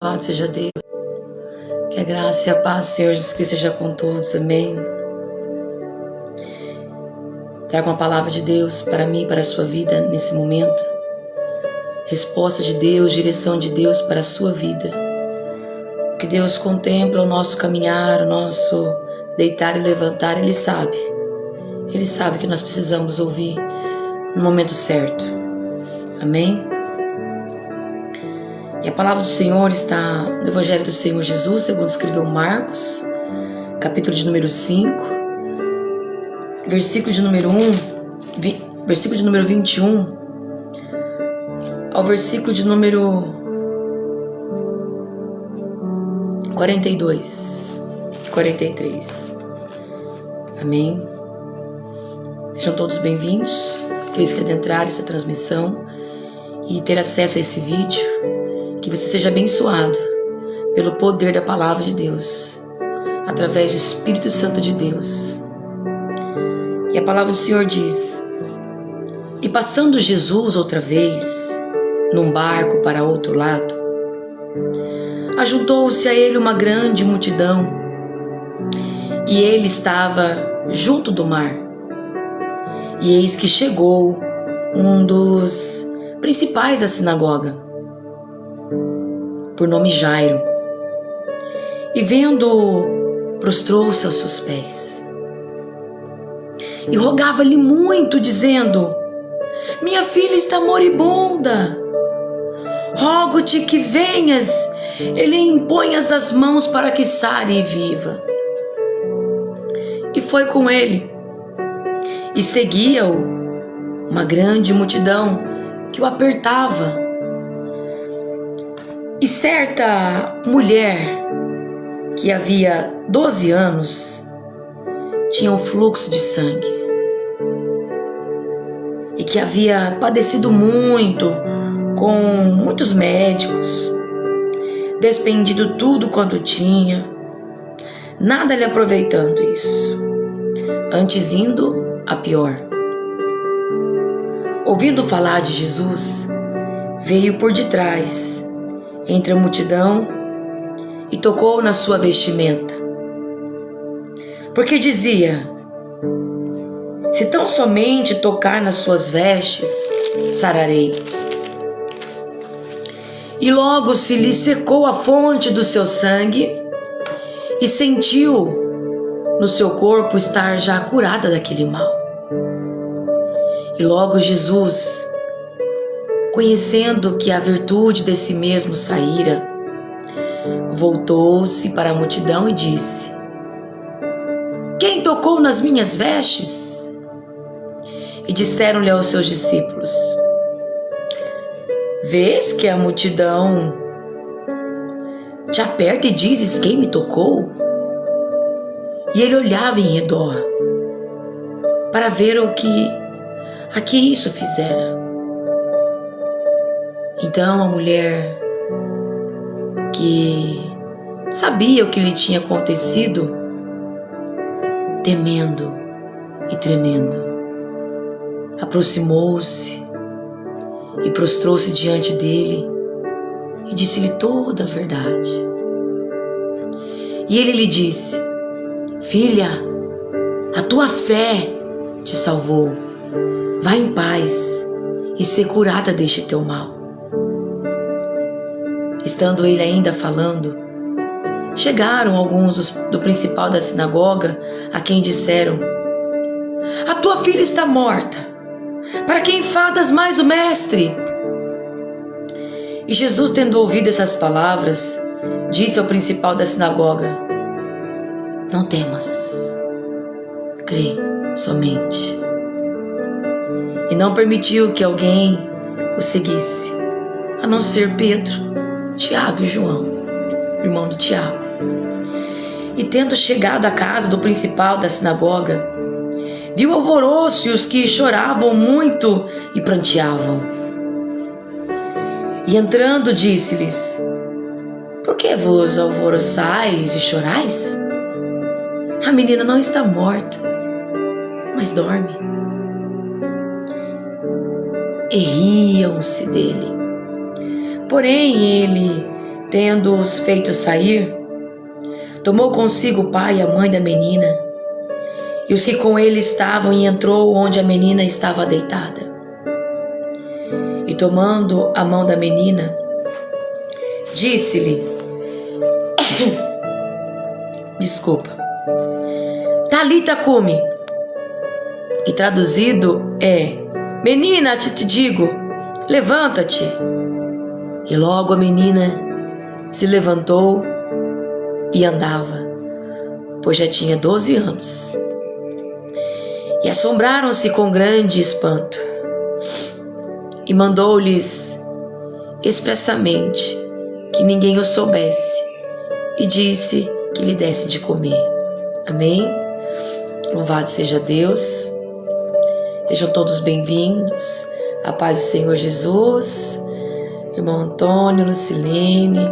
Louvado seja Deus. Que a graça e a paz do Senhor Jesus Cristo seja com todos. Amém. Traga uma palavra de Deus para mim, para a sua vida nesse momento. Resposta de Deus, direção de Deus para a sua vida. Que Deus contempla o nosso caminhar, o nosso deitar e levantar. Ele sabe. Ele sabe que nós precisamos ouvir no momento certo. Amém? E a palavra do Senhor está no Evangelho do Senhor Jesus, segundo escreveu Marcos, capítulo de número 5, versículo de número 21, ao versículo de número 42 e 43. Amém? Sejam todos bem-vindos, aqueles que adentrarem essa transmissão e ter acesso a esse vídeo. Que você seja abençoado pelo poder da palavra de Deus, através do Espírito Santo de Deus. E a palavra do Senhor diz: E passando Jesus outra vez, num barco para outro lado, ajuntou-se a ele uma grande multidão, e ele estava junto do mar. E eis que chegou um dos principais da sinagoga, por nome Jairo, e vendo-o, prostrou-se aos seus pés e rogava-lhe muito, dizendo: Minha filha está moribunda, rogo-te que venhas e lhe imponhas as mãos para que sare e viva. E foi com ele, e seguia-o uma grande multidão que o apertava. E certa mulher, que havia 12 anos, tinha um fluxo de sangue, e que havia padecido muito, com muitos médicos, despendido tudo quanto tinha, nada lhe aproveitando isso, antes indo a pior. Ouvindo falar de Jesus, veio por detrás, entre a multidão, e tocou na sua vestimenta, porque dizia: Se tão somente tocar nas suas vestes, sararei. E logo se lhe secou a fonte do seu sangue, e sentiu no seu corpo estar já curada daquele mal. E logo Jesus, conhecendo que a virtude desse mesmo saíra, voltou-se para a multidão e disse: Quem tocou nas minhas vestes? E disseram-lhe aos seus discípulos: Vês que a multidão te aperta e dizes: Quem me tocou? E ele olhava em redor para ver a que isso fizera. Então a mulher, que sabia o que lhe tinha acontecido, temendo e tremendo, aproximou-se e prostrou-se diante dele e disse-lhe toda a verdade. E ele lhe disse: Filha, a tua fé te salvou. Vá em paz e ser curada deste teu mal. Estando ele ainda falando, chegaram alguns do principal da sinagoga, a quem disseram: A tua filha está morta, para que enfadas mais o mestre? E Jesus, tendo ouvido essas palavras, disse ao principal da sinagoga: Não temas, crê somente. E não permitiu que alguém o seguisse, a não ser Pedro, Tiago e João, irmão do Tiago. E tendo chegado à casa do principal da sinagoga, viu alvoroço e os que choravam muito e pranteavam. E entrando disse-lhes: Por que vos alvoroçais e chorais? A menina não está morta, mas dorme. E riam-se dele. Porém ele, tendo-os feito sair, tomou consigo o pai e a mãe da menina e os que com ele estavam, e entrou onde a menina estava deitada. E tomando a mão da menina, disse-lhe, desculpa, Talita cumi, que traduzido é, menina, te digo, levanta-te. E logo a menina se levantou e andava, pois já tinha 12 anos. E assombraram-se com grande espanto. E mandou-lhes expressamente que ninguém o soubesse, e disse que lhe desse de comer. Amém? Louvado seja Deus. Sejam todos bem-vindos. A paz do Senhor Jesus. Irmão Antônio, Lucilene,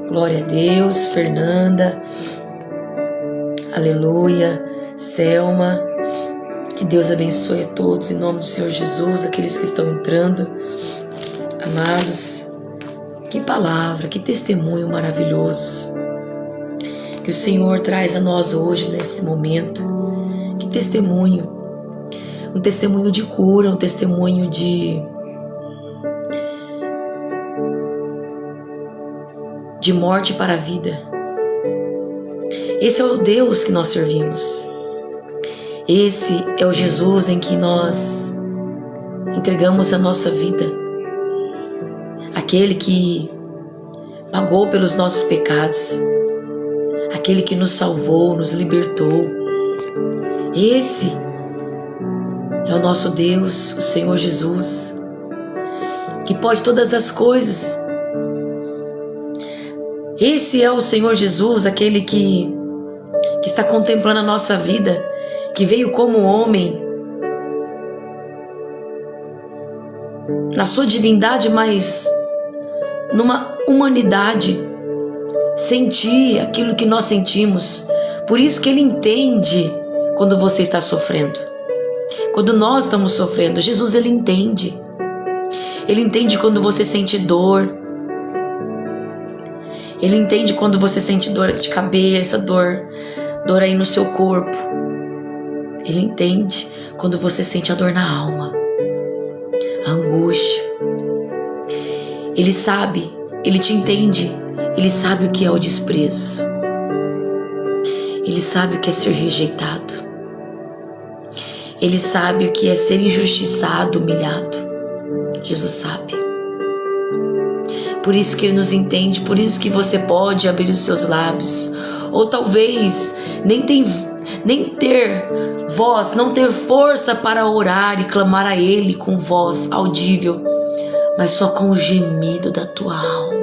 glória a Deus. Fernanda, aleluia. Selma, que Deus abençoe a todos em nome do Senhor Jesus, aqueles que estão entrando. Amados, que palavra, que testemunho maravilhoso que o Senhor traz a nós hoje nesse momento. Que testemunho, um testemunho de cura, um testemunho de morte para a vida. Esse é o Deus que nós servimos. Esse é o Jesus em que nós entregamos a nossa vida. Aquele que pagou pelos nossos pecados. Aquele que nos salvou, nos libertou. Esse é o nosso Deus, o Senhor Jesus, que pode todas as coisas. Esse é o Senhor Jesus, aquele que está contemplando a nossa vida, que veio como homem, na sua divindade, mas numa humanidade, sentir aquilo que nós sentimos. Por isso que Ele entende quando você está sofrendo. Quando nós estamos sofrendo, Jesus, Ele entende. Ele entende quando você sente dor. Ele entende quando você sente dor de cabeça, dor aí no seu corpo. Ele entende quando você sente a dor na alma, a angústia. Ele sabe, Ele te entende. Ele sabe o que é o desprezo. Ele sabe o que é ser rejeitado. Ele sabe o que é ser injustiçado, humilhado. Jesus sabe. Por isso que Ele nos entende, por isso que você pode abrir os seus lábios. Ou talvez nem ter voz, não ter força para orar e clamar a Ele com voz audível, mas só com o gemido da tua alma,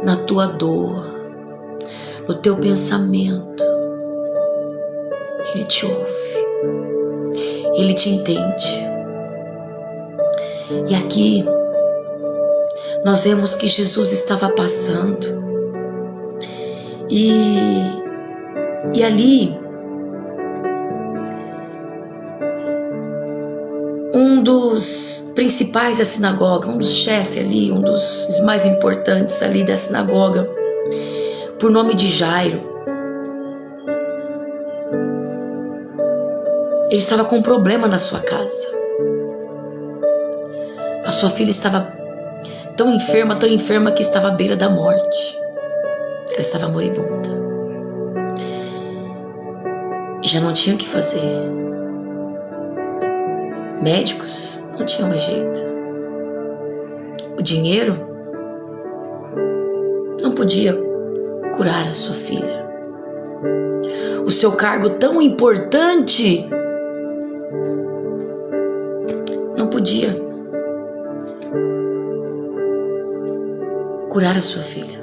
na tua dor, no teu pensamento. Ele te ouve, Ele te entende. E aqui nós vemos que Jesus estava passando e ali um dos principais da sinagoga, um dos chefes ali, um dos mais importantes ali da sinagoga, por nome de Jairo, ele estava com um problema na sua casa. A sua filha estava tão enferma que estava à beira da morte. Ela estava moribunda. E já não tinha o que fazer. Médicos não tinham mais jeito. O dinheiro não podia curar a sua filha. O seu cargo tão importante não podia curar a sua filha.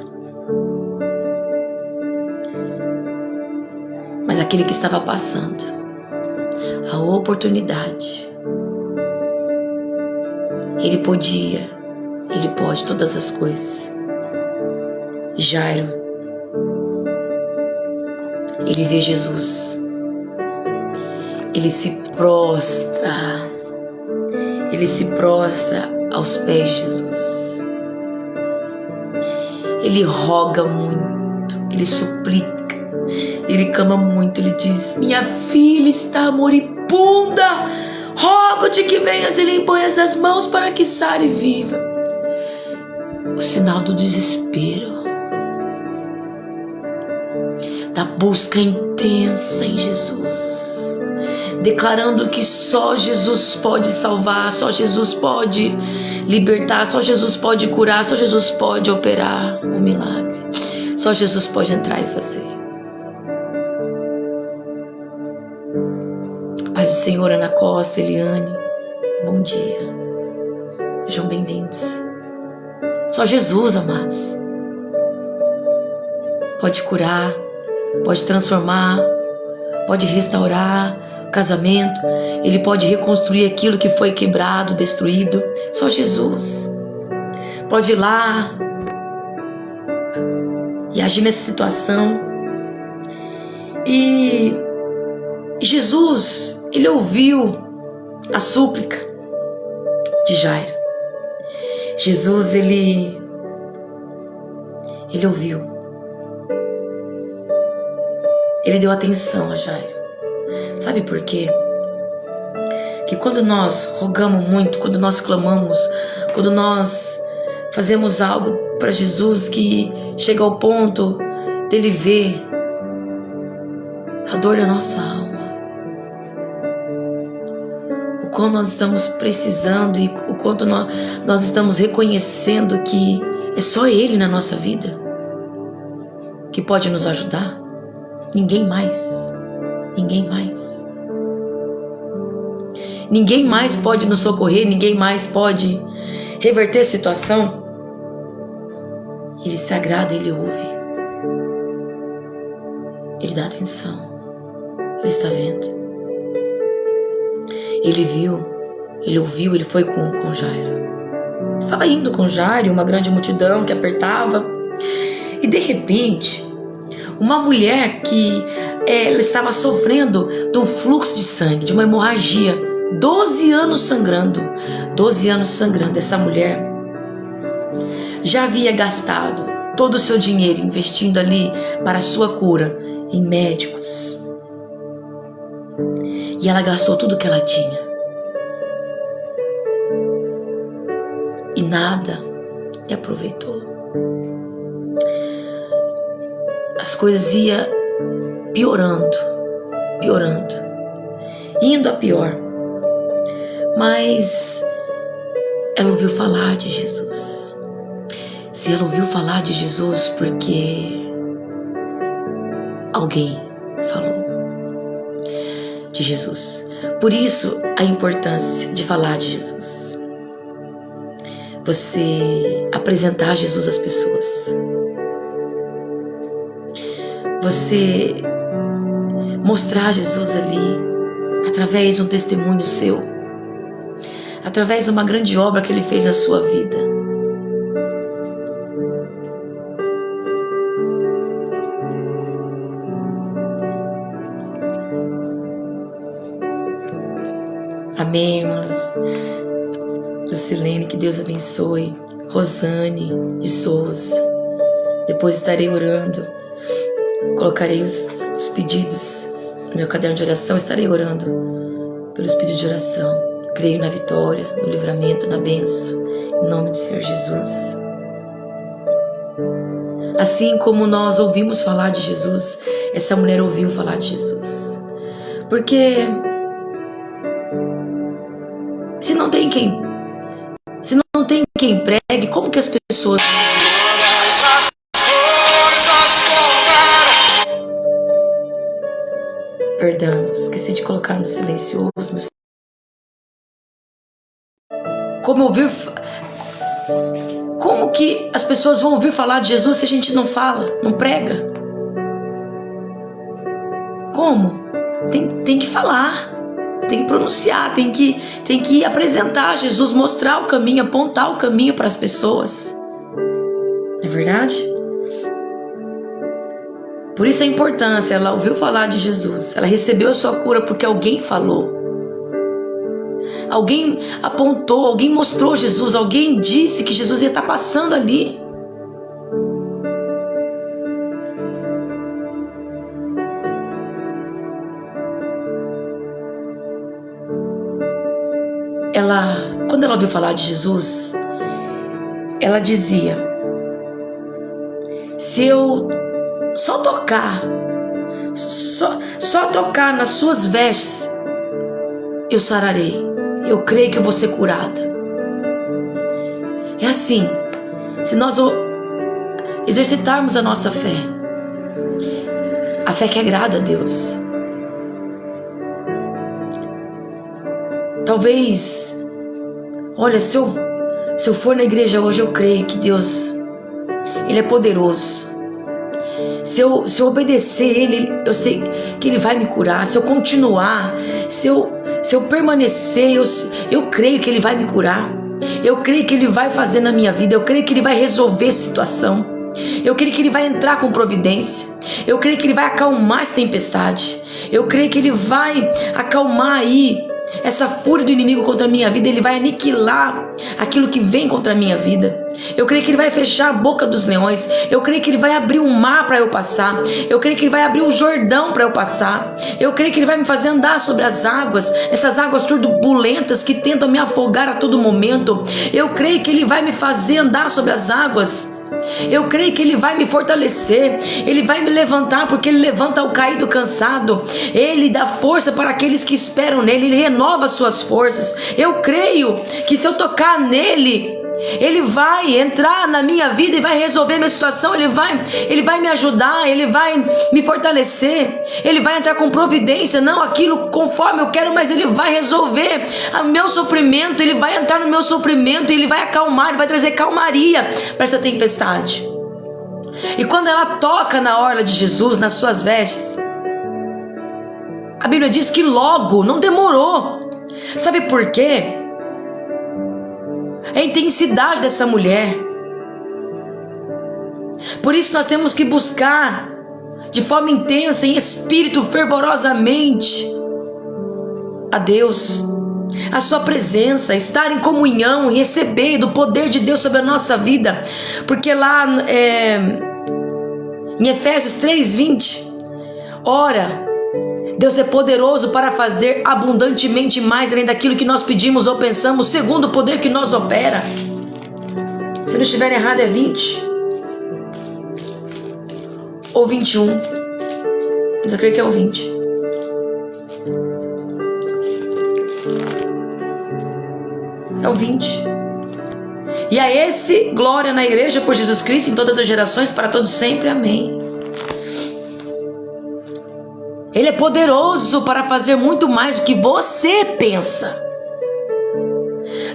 Mas aquele que estava passando a oportunidade, ele pode todas as coisas. Jairo, ele vê Jesus, ele se prostra aos pés de Jesus. ele roga muito, ele suplica, ele clama muito, ele diz: minha filha está moribunda, rogo-te que venhas e lhe imponhas as mãos para que sare viva. O sinal do desespero, da busca intensa em Jesus, declarando que só Jesus pode salvar, só Jesus pode libertar, só Jesus pode curar, só Jesus pode operar um milagre, só Jesus pode entrar e fazer. Paz do Senhor, Ana Costa, Eliane, bom dia, sejam bem-vindos. Só Jesus, amados, pode curar, pode transformar, pode restaurar o casamento, Ele pode reconstruir aquilo que foi quebrado, destruído. Só Jesus pode ir lá e agir nessa situação. E Jesus, Ele ouviu a súplica de Jairo. Jesus, ele ouviu. Ele deu atenção a Jairo. Sabe por quê? Que quando nós rogamos muito, quando nós clamamos, quando nós fazemos algo para Jesus que chega ao ponto dele ver a dor da nossa alma, o quanto nós estamos precisando e o quanto nós estamos reconhecendo que é só Ele na nossa vida que pode nos ajudar. Ninguém mais. Ninguém mais. Ninguém mais pode nos socorrer, ninguém mais pode reverter a situação. Ele se agrada, Ele ouve. Ele dá atenção. Ele está vendo. Ele viu, ele ouviu, ele foi com Jairo. Estava indo com Jairo, uma grande multidão que apertava. E de repente, uma mulher que ela estava sofrendo de um fluxo de sangue, de uma hemorragia, 12 anos sangrando. 12 anos sangrando. Essa mulher já havia gastado todo o seu dinheiro investindo ali para a sua cura em médicos. E ela gastou tudo que ela tinha. E nada lhe aproveitou. As coisas iam piorando, indo a pior. Mas ela ouviu falar de Jesus. Se ela ouviu falar de Jesus, porque alguém falou de Jesus. Por isso a importância de falar de Jesus. Você apresentar Jesus às pessoas. Você mostrar Jesus ali através de um testemunho seu, através de uma grande obra que Ele fez na sua vida. Amém, irmãs. Lucilene, que Deus abençoe. Rosane de Souza. Depois estarei orando. Colocarei os pedidos no meu caderno de oração. Estarei orando pelos pedidos de oração. Creio na vitória, no livramento, na bênção. Em nome do Senhor Jesus. Assim como nós ouvimos falar de Jesus, essa mulher ouviu falar de Jesus. Porque se não tem quem pregue, como que as pessoas... Perdão, esqueci de colocar no silencioso. Como que as pessoas vão ouvir falar de Jesus se a gente não fala, não prega? Como? Tem que falar, tem que pronunciar, tem que apresentar Jesus, mostrar o caminho, apontar o caminho para as pessoas. Não é verdade? Por isso a importância, ela ouviu falar de Jesus, ela recebeu a sua cura porque alguém falou. Alguém apontou, alguém mostrou Jesus, alguém disse que Jesus ia estar passando ali. quando ela ouviu falar de Jesus, ela dizia: se eu só tocar nas suas vestes, eu sararei. Eu creio que eu vou ser curada. É assim, se nós exercitarmos a nossa fé, a fé que agrada a Deus. Talvez, olha, se eu for na igreja hoje, eu creio que Deus, Ele é poderoso. Se eu obedecer Ele, eu sei que Ele vai me curar. Se eu continuar, se eu permanecer, eu creio que Ele vai me curar. Eu creio que Ele vai fazer na minha vida. Eu creio que Ele vai resolver a situação. Eu creio que Ele vai entrar com providência. Eu creio que Ele vai acalmar essa tempestade. Eu creio que Ele vai acalmar aí essa fúria do inimigo contra a minha vida. Ele vai aniquilar aquilo que vem contra a minha vida. Eu creio que Ele vai fechar a boca dos leões. Eu creio que Ele vai abrir um mar para eu passar. Eu creio que Ele vai abrir um Jordão para eu passar. Eu creio que Ele vai me fazer andar sobre as águas, essas águas turbulentas que tentam me afogar a todo momento. Eu creio que Ele vai me fazer andar sobre as águas. Eu creio que Ele vai me fortalecer. Ele vai me levantar, porque Ele levanta o caído cansado. Ele dá força para aqueles que esperam nele. Ele renova as suas forças. Eu creio que se eu tocar nele, Ele vai entrar na minha vida e vai resolver minha situação. Ele vai me ajudar. Ele vai me fortalecer. Ele vai entrar com providência, não aquilo conforme eu quero, mas Ele vai resolver o meu sofrimento. Ele vai entrar no meu sofrimento. Ele vai acalmar. Ele vai trazer calmaria para essa tempestade. E quando ela toca na orla de Jesus, nas suas vestes, a Bíblia diz que logo, não demorou. Sabe por quê? É a intensidade dessa mulher. Por isso nós temos que buscar de forma intensa, em espírito, fervorosamente a Deus, a sua presença, estar em comunhão e receber do poder de Deus sobre a nossa vida. Porque lá em Efésios 3:20, ora, Deus é poderoso para fazer abundantemente mais além daquilo que nós pedimos ou pensamos, segundo o poder que nos opera. Se não estiver errado, é 20 ou 21. Eu creio que é o 20. É o 20. E a esse glória na igreja por Jesus Cristo em todas as gerações, para todos sempre. Amém. Ele é poderoso para fazer muito mais do que você pensa.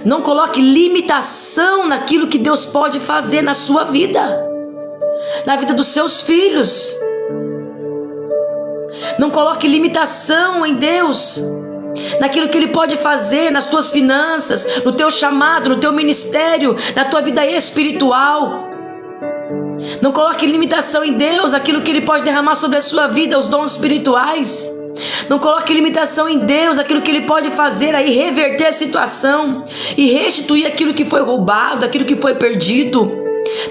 Não coloque limitação naquilo que Deus pode fazer na sua vida, na vida dos seus filhos. Não coloque limitação em Deus, naquilo que Ele pode fazer nas tuas finanças, no teu chamado, no teu ministério, na tua vida espiritual. Não coloque limitação em Deus, aquilo que Ele pode derramar sobre a sua vida, os dons espirituais. Não coloque limitação em Deus, aquilo que Ele pode fazer aí, reverter a situação e restituir aquilo que foi roubado, aquilo que foi perdido,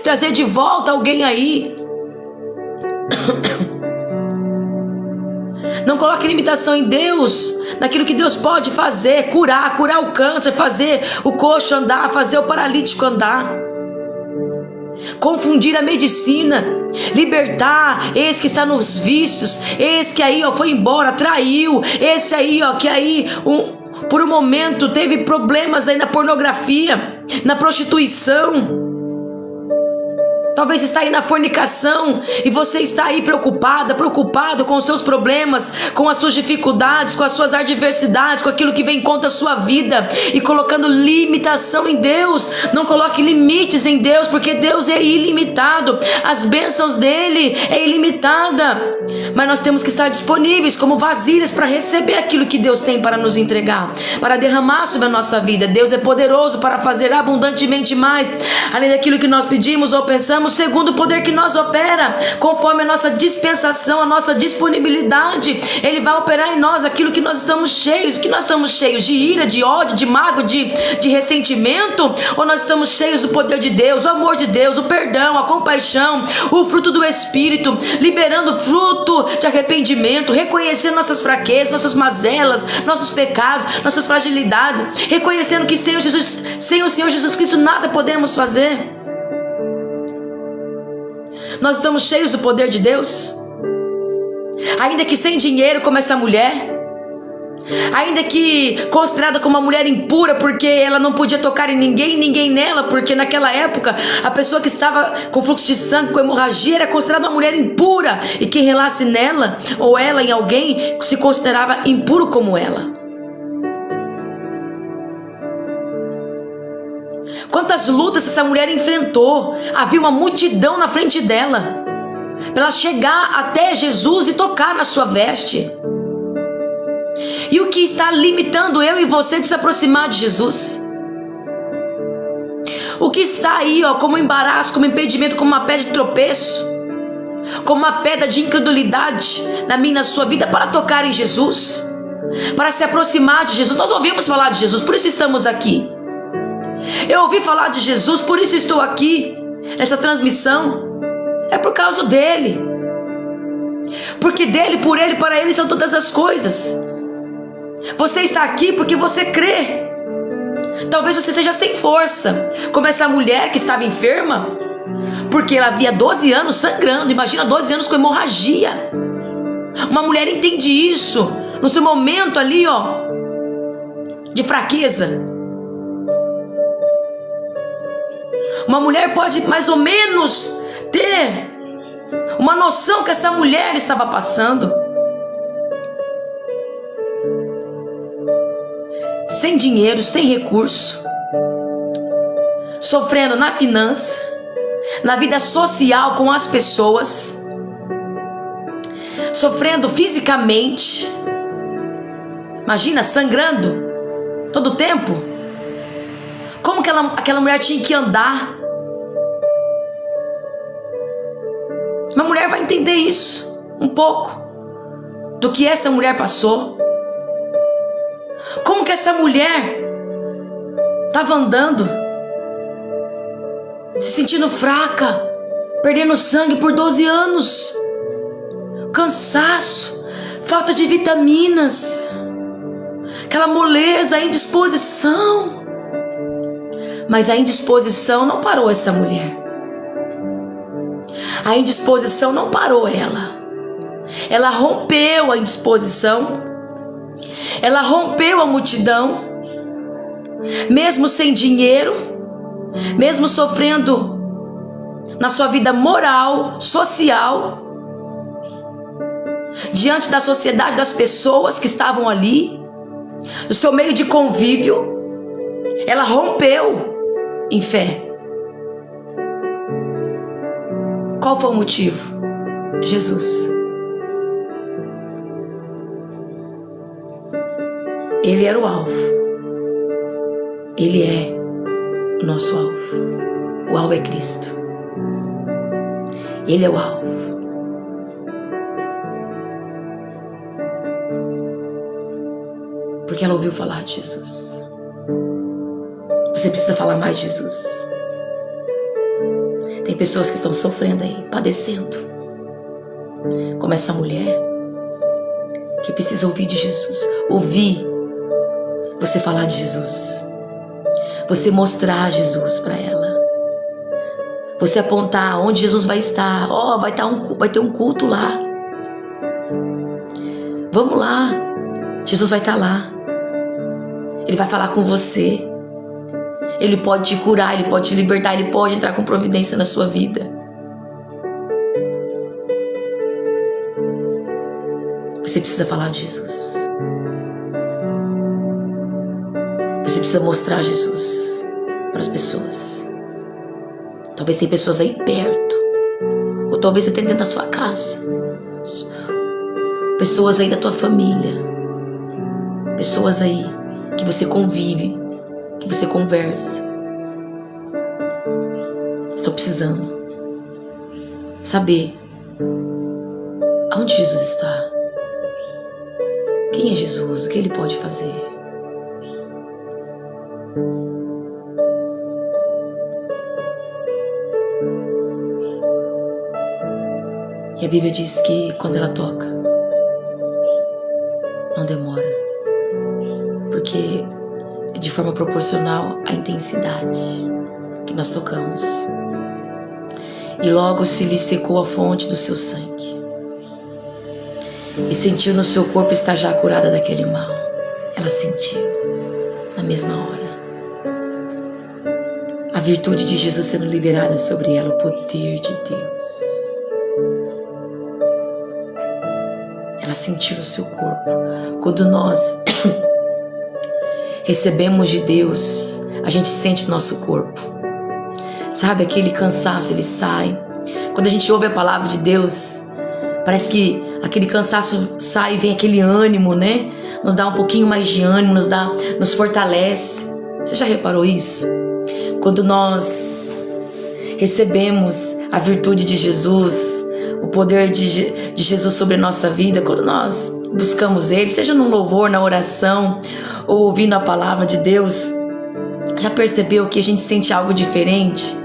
trazer de volta alguém aí. Não coloque limitação em Deus, naquilo que Deus pode fazer, curar o câncer, fazer o coxo andar, fazer o paralítico andar. Confundir a medicina, libertar esse que está nos vícios, esse que aí foi embora, traiu, esse aí que aí por um momento teve problemas aí na pornografia, na prostituição. Talvez está aí na fornicação e você está aí preocupado com os seus problemas, com as suas dificuldades, com as suas adversidades, com aquilo que vem contra a sua vida e colocando limitação em Deus. Não coloque limites em Deus, porque Deus é ilimitado, as bênçãos dele é ilimitada, mas nós temos que estar disponíveis como vasilhas para receber aquilo que Deus tem para nos entregar, para derramar sobre a nossa vida. Deus é poderoso para fazer abundantemente mais além daquilo que nós pedimos ou pensamos, operamos segundo o poder que nós opera, conforme a nossa dispensação, a nossa disponibilidade. Ele vai operar em nós aquilo que nós estamos cheios. Que nós estamos cheios de ira, de ódio, de mágoa, de ressentimento, ou nós estamos cheios do poder de Deus, o amor de Deus, o perdão, a compaixão, o fruto do Espírito, liberando fruto de arrependimento, reconhecendo nossas fraquezas, nossas mazelas, nossos pecados, nossas fragilidades, reconhecendo que sem o Senhor Jesus Cristo nada podemos fazer. Nós estamos cheios do poder de Deus, ainda que sem dinheiro como essa mulher, ainda que considerada como uma mulher impura, porque ela não podia tocar em ninguém nela, porque naquela época a pessoa que estava com fluxo de sangue, com hemorragia, era considerada uma mulher impura, e quem relasse nela ou ela em alguém se considerava impuro como ela. Quantas lutas essa mulher enfrentou. Havia uma multidão na frente dela para ela chegar até Jesus e tocar na sua veste. E o que está limitando eu e você de se aproximar de Jesus? O que está aí, como embaraço, como impedimento, como uma pedra de tropeço, como uma pedra de incredulidade na minha e na sua vida para tocar em Jesus, para se aproximar de Jesus? Nós ouvimos falar de Jesus, por isso estamos aqui. Eu ouvi falar de Jesus, por isso estou aqui nessa transmissão. É por causa dele, porque dele, por ele, para ele são todas as coisas. Você está aqui porque você crê. Talvez você esteja sem força, como essa mulher que estava enferma, porque ela havia 12 anos sangrando. Imagina 12 anos com hemorragia. Uma mulher entende isso no seu momento ali, de fraqueza. Uma mulher pode mais ou menos ter uma noção que essa mulher estava passando. Sem dinheiro, sem recurso, sofrendo na finança, na vida social com as pessoas, sofrendo fisicamente. Imagina, sangrando todo o tempo. Como que aquela mulher tinha que andar? Uma mulher vai entender isso, um pouco, do que essa mulher passou. Como que essa mulher estava andando, se sentindo fraca, perdendo sangue por 12 anos, cansaço, falta de vitaminas, aquela moleza, a indisposição. Mas a indisposição não parou essa mulher. A indisposição não parou ela. Ela rompeu a indisposição. Ela rompeu a multidão. Mesmo sem dinheiro, mesmo sofrendo na sua vida moral, social, diante da sociedade, das pessoas que estavam ali, do seu meio de convívio, ela rompeu em fé. Qual foi o motivo? Jesus. Ele era o alvo. Ele é o nosso alvo. O alvo é Cristo. Ele é o alvo. Porque ela ouviu falar de Jesus. Você precisa falar mais de Jesus. Tem pessoas que estão sofrendo aí, padecendo, como essa mulher, que precisa ouvir de Jesus. Ouvir você falar de Jesus, você mostrar Jesus para ela, você apontar onde Jesus vai estar. Vai ter um culto lá. Vamos lá, Jesus vai estar lá. Ele vai falar com você. Ele pode te curar, Ele pode te libertar, Ele pode entrar com providência na sua vida. Você precisa falar de Jesus. Você precisa mostrar Jesus para as pessoas. Talvez tem pessoas aí perto, ou talvez até dentro da sua casa. Pessoas aí da tua família. Pessoas aí que você convive, que você conversa, estão precisando saber aonde Jesus está. Quem é Jesus? O que Ele pode fazer? E a Bíblia diz que quando ela toca, não demora, porque é de forma proporcional à intensidade que nós tocamos. E logo se lhe secou a fonte do seu sangue, e sentiu no seu corpo estar já curada daquele mal. Ela sentiu, na mesma hora, a virtude de Jesus sendo liberada sobre ela, o poder de Deus. Ela sentiu no seu corpo. Quando nós recebemos de Deus, a gente sente no nosso corpo. Sabe, aquele cansaço, ele sai. Quando a gente ouve a palavra de Deus, parece que aquele cansaço sai e vem aquele ânimo, né? Nos dá um pouquinho mais de ânimo, nos fortalece. Você já reparou isso? Quando nós recebemos a virtude de Jesus, o poder de Jesus sobre a nossa vida, quando nós buscamos Ele, seja no louvor, na oração, ou ouvindo a palavra de Deus, já percebeu que a gente sente algo diferente?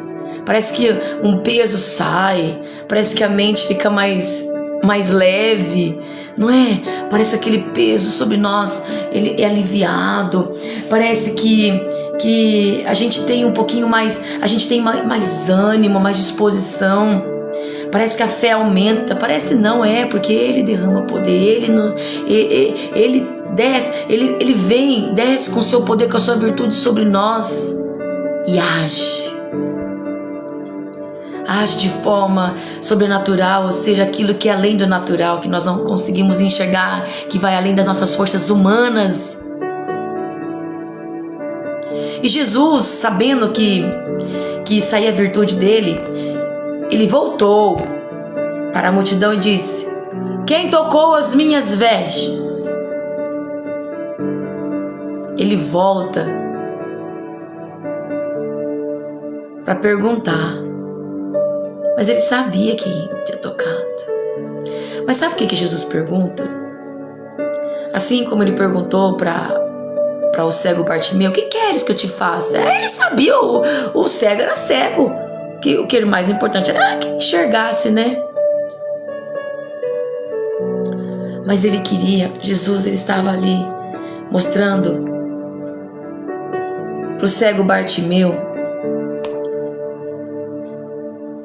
Parece que um peso sai, parece que a mente fica mais leve, não é? Parece aquele peso sobre nós, ele é aliviado. Parece que a gente tem um pouquinho mais, a gente tem mais ânimo, mais disposição. Parece que a fé aumenta. Parece não, é porque Ele derrama poder, Ele desce, Ele vem, desce com o seu poder, com a sua virtude sobre nós e age de forma sobrenatural, ou seja, aquilo que é além do natural, que nós não conseguimos enxergar, que vai além das nossas forças humanas. E Jesus, sabendo que saía a virtude dele, ele voltou para a multidão e disse: quem tocou as minhas vestes? Ele volta para perguntar, mas ele sabia quem tinha tocado. Mas sabe o que Jesus pergunta? Assim como ele perguntou para o cego Bartimeu: o que queres que eu te faça? Ele sabia, o cego era cego. O que era mais importante era que enxergasse, né? Mas ele queria, Jesus, ele estava ali mostrando para o cego Bartimeu,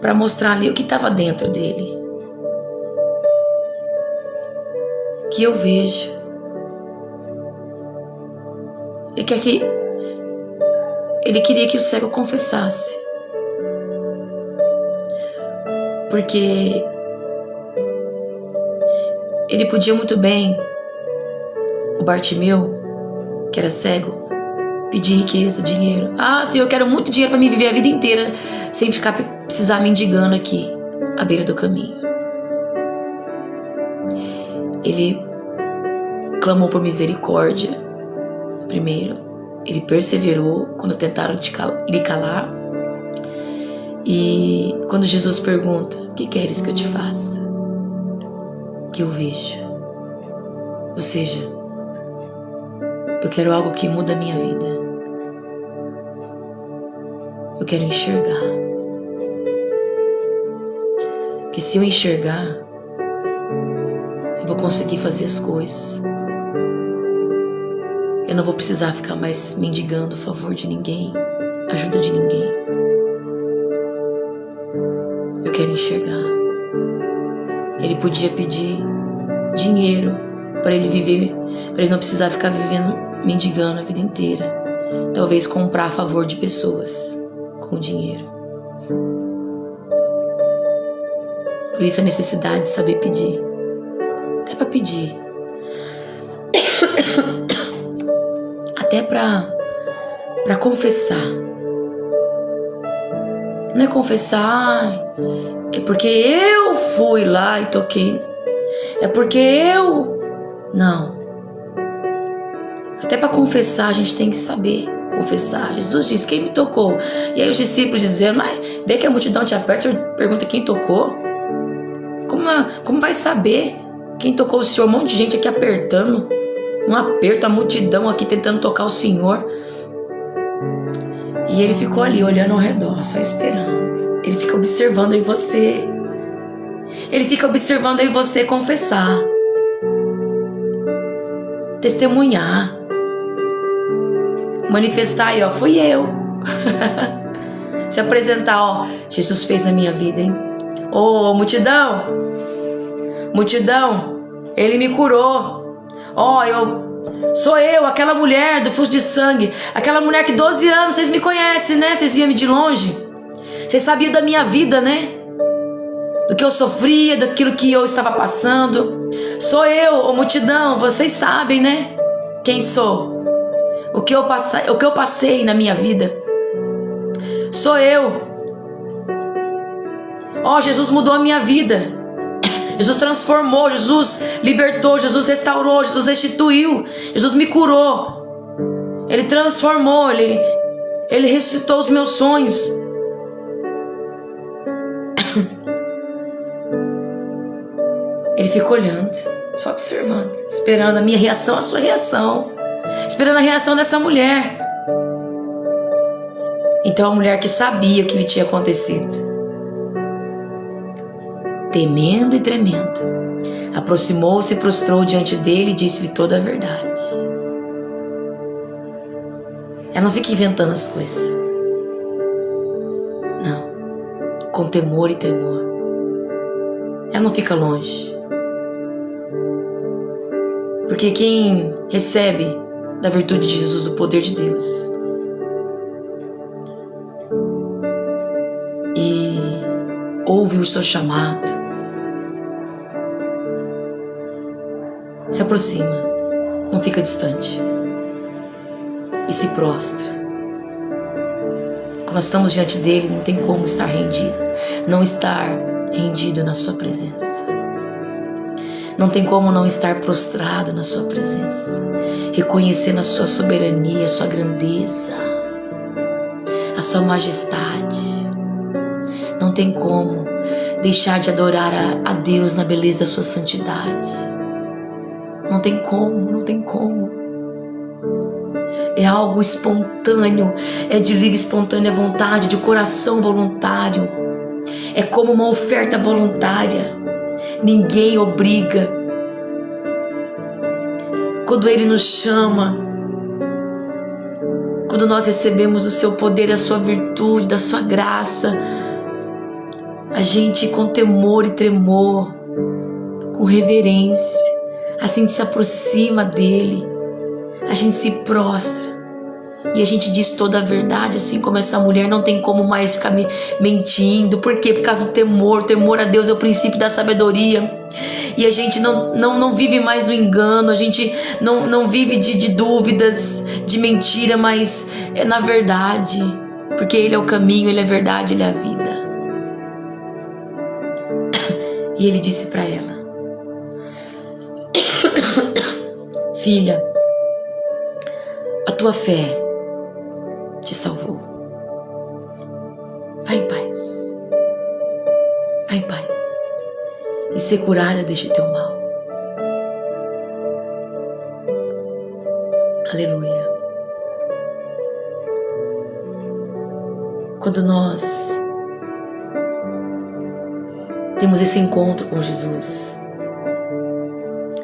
para mostrar ali o que estava dentro dele. Que eu vejo. Ele queria que o cego confessasse. Porque ele podia muito bem, o Bartimeu, que era cego, pedir riqueza, dinheiro. Ah, Senhor, eu quero muito dinheiro para me viver a vida inteira sem precisar mendigando aqui à beira do caminho. Ele clamou por misericórdia primeiro. Ele perseverou quando tentaram lhe calar. E quando Jesus pergunta: o que queres que eu te faça? Que eu veja. Ou seja, eu quero algo que muda a minha vida. Eu quero enxergar. Porque se eu enxergar, eu vou conseguir fazer as coisas. Eu não vou precisar ficar mais mendigando o favor de ninguém, ajuda de ninguém. Eu quero enxergar. Ele podia pedir dinheiro para ele viver, para ele não precisar ficar vivendo mendigando a vida inteira. Talvez comprar a favor de pessoas com dinheiro. Por isso a necessidade de saber pedir. Até para pedir. Até para confessar. Não é confessar, é porque eu fui lá e toquei. É porque eu... Não. Até para confessar a gente tem que saber confessar. Jesus disse: quem me tocou? E aí os discípulos dizendo: mas vê que a multidão te aperta, você pergunta quem tocou. Como vai saber quem tocou o Senhor? Um monte de gente aqui apertando, um aperto, a multidão aqui tentando tocar o Senhor. E ele ficou ali olhando ao redor, só esperando. Ele fica observando aí você. Ele fica observando aí você confessar, testemunhar, manifestar aí, ó, fui eu. Se apresentar, ó, Jesus fez na minha vida, hein? Ô, multidão, ele me curou. Ó, sou eu, aquela mulher do fluxo de sangue, aquela mulher que 12 anos, vocês me conhecem, né? Vocês viam-me de longe, vocês sabiam da minha vida, né? Do que eu sofria, daquilo que eu estava passando. Sou eu, ô multidão, vocês sabem, né? Quem sou? O que eu passei na minha vida. Sou eu. Ó, Jesus mudou a minha vida. Jesus transformou, Jesus libertou, Jesus restaurou, Jesus restituiu, Jesus me curou. Ele transformou, Ele ressuscitou os meus sonhos. Ele ficou olhando, só observando, esperando a minha reação, a sua reação, esperando a reação dessa mulher. Então a mulher que sabia o que lhe tinha acontecido, temendo e tremendo, aproximou-se e prostrou diante dele e disse-lhe toda a verdade. Ela não fica inventando as coisas. Não. Com temor e tremor. Ela não fica longe. Porque quem recebe da virtude de Jesus, do poder de Deus, e ouve o seu chamado, se aproxima, não fica distante e se prostra. Quando nós estamos diante dele, não tem como estar rendido, não estar rendido na sua presença. Não tem como não estar prostrado na sua presença, reconhecendo a sua soberania, a sua grandeza, a sua majestade. Não tem como deixar de adorar a Deus na beleza da sua santidade. Não tem como, não tem como. É algo espontâneo, é de livre e espontânea vontade, de coração voluntário. É como uma oferta voluntária. Ninguém obriga. Quando Ele nos chama, quando nós recebemos o seu poder, a sua virtude, da sua graça, a gente com temor e tremor, com reverência, a gente se aproxima dele, a gente se prostra e a gente diz toda a verdade, assim como essa mulher. Não tem como mais ficar mentindo. Por quê? Por causa do temor. O temor a Deus é o princípio da sabedoria. E a gente não vive mais no engano, a gente não vive de dúvidas, de mentira, mas é na verdade. Porque Ele é o caminho, Ele é a verdade, Ele é a vida. E Ele disse para ela: filha, a tua fé te salvou. Vai em paz. Vai em paz. E ser curada deixa teu mal. Aleluia. Quando nós temos esse encontro com Jesus,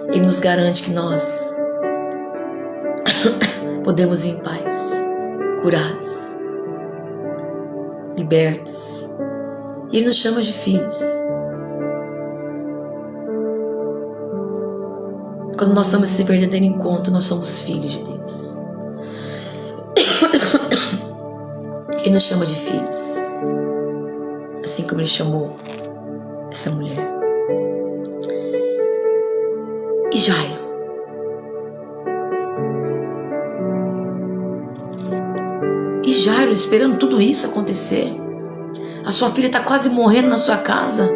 Ele nos garante que nós podemos ir em paz, curados, libertos. E Ele nos chama de filhos. Quando nós somos esse verdadeiro encontro, nós somos filhos de Deus. Ele nos chama de filhos, assim como Ele chamou essa mulher. E Jairo? E Jairo esperando tudo isso acontecer. A sua filha está quase morrendo na sua casa.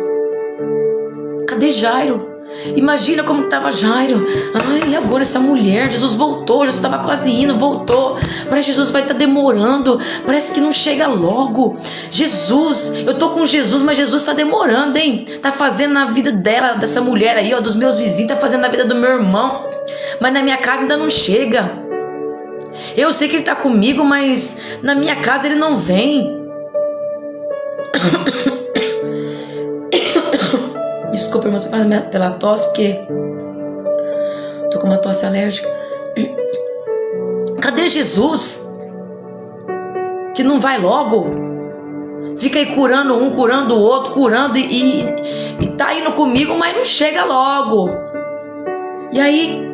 Cadê Jairo? Imagina como estava Jairo. Ai, e agora essa mulher? Jesus voltou, Jesus estava quase indo, voltou. Parece que Jesus vai estar demorando. Parece que não chega logo. Jesus, eu tô com Jesus, mas Jesus está demorando, hein? Tá fazendo na vida dela, dessa mulher aí, ó, dos meus vizinhos, tá fazendo na vida do meu irmão. Mas na minha casa ainda não chega. Eu sei que ele tá comigo, mas na minha casa ele não vem. Desculpa, irmão, pela tosse, porque tô com uma tosse alérgica. Cadê Jesus? Que não vai logo. Fica aí curando um, curando o outro, curando e tá indo comigo, mas não chega logo. E aí,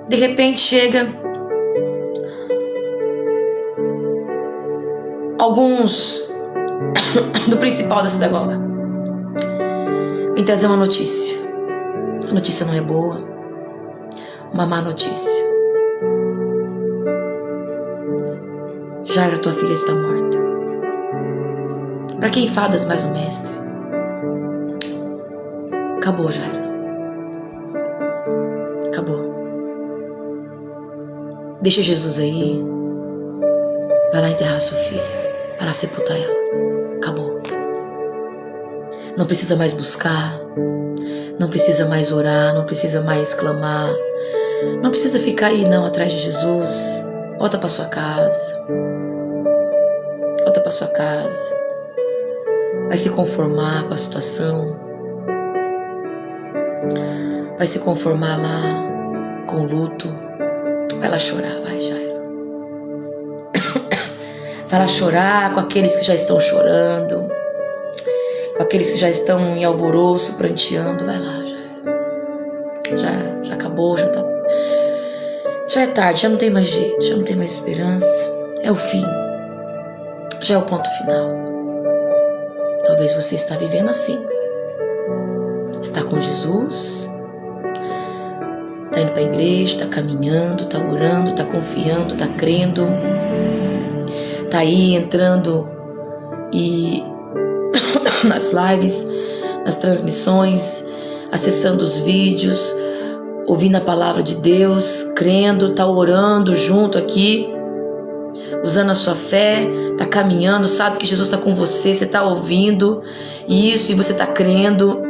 de repente chega alguns do principal da sinagoga. Vem trazer uma notícia. A notícia não é boa. Uma má notícia. Jairo, tua filha está morta. Para que enfadas mais o mestre? Acabou, Jairo. Acabou. Deixa Jesus aí. Vai lá enterrar sua filha. Vai lá sepultar ela. Acabou. Não precisa mais buscar. Não precisa mais orar. Não precisa mais clamar. Não precisa ficar aí não atrás de Jesus. Volta para sua casa. Volta para sua casa. Vai se conformar com a situação. Vai se conformar lá com o luto. Vai lá chorar, vai, Jairo. Vai lá chorar com aqueles que já estão chorando. Com aqueles que já estão em alvoroço, pranteando. Vai lá, Jairo. Já acabou, já é tarde, já não tem mais jeito, já não tem mais esperança. É o fim. Já é o ponto final. Talvez você está vivendo assim. Está com Jesus. Está indo para a igreja, está caminhando, está orando, está confiando, está crendo. Está aí entrando e nas lives, nas transmissões, acessando os vídeos, ouvindo a palavra de Deus, crendo, está orando junto aqui, usando a sua fé, está caminhando, sabe que Jesus está com você, você está ouvindo isso e você está crendo.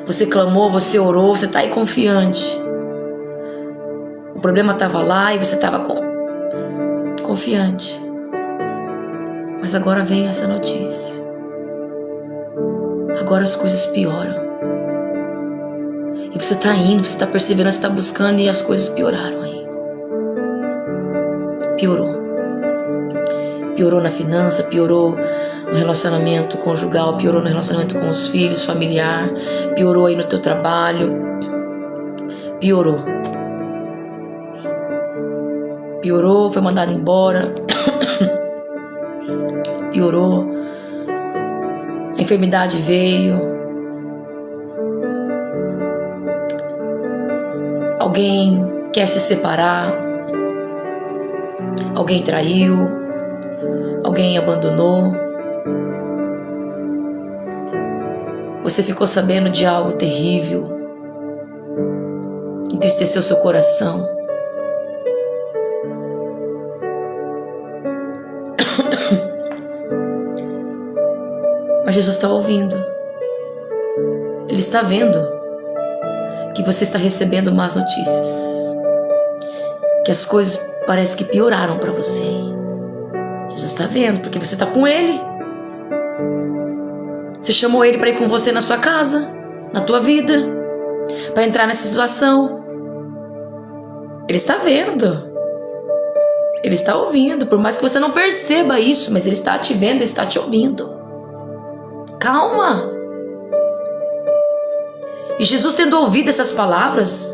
Você clamou, você orou, você está aí confiante. O problema estava lá e você estava confiante. Mas agora vem essa notícia. Agora as coisas pioram. E você está indo, você está perseverando, você está buscando e as coisas pioraram aí. Piorou. Piorou na finança, piorou no relacionamento conjugal, piorou no relacionamento com os filhos, familiar, piorou aí no teu trabalho. Piorou. Piorou, foi mandado embora. Piorou. A enfermidade veio. Alguém quer se separar. Alguém traiu. Alguém abandonou. Você ficou sabendo de algo terrível. Entristeceu seu coração. Mas Jesus está ouvindo. Ele está vendo que você está recebendo más notícias. Que as coisas parecem que pioraram para você. Jesus está vendo, porque você está com Ele. Você chamou Ele para ir com você na sua casa, na tua vida, para entrar nessa situação. Ele está vendo. Ele está ouvindo, por mais que você não perceba isso, mas Ele está te vendo, Ele está te ouvindo. Calma. E Jesus, tendo ouvido essas palavras,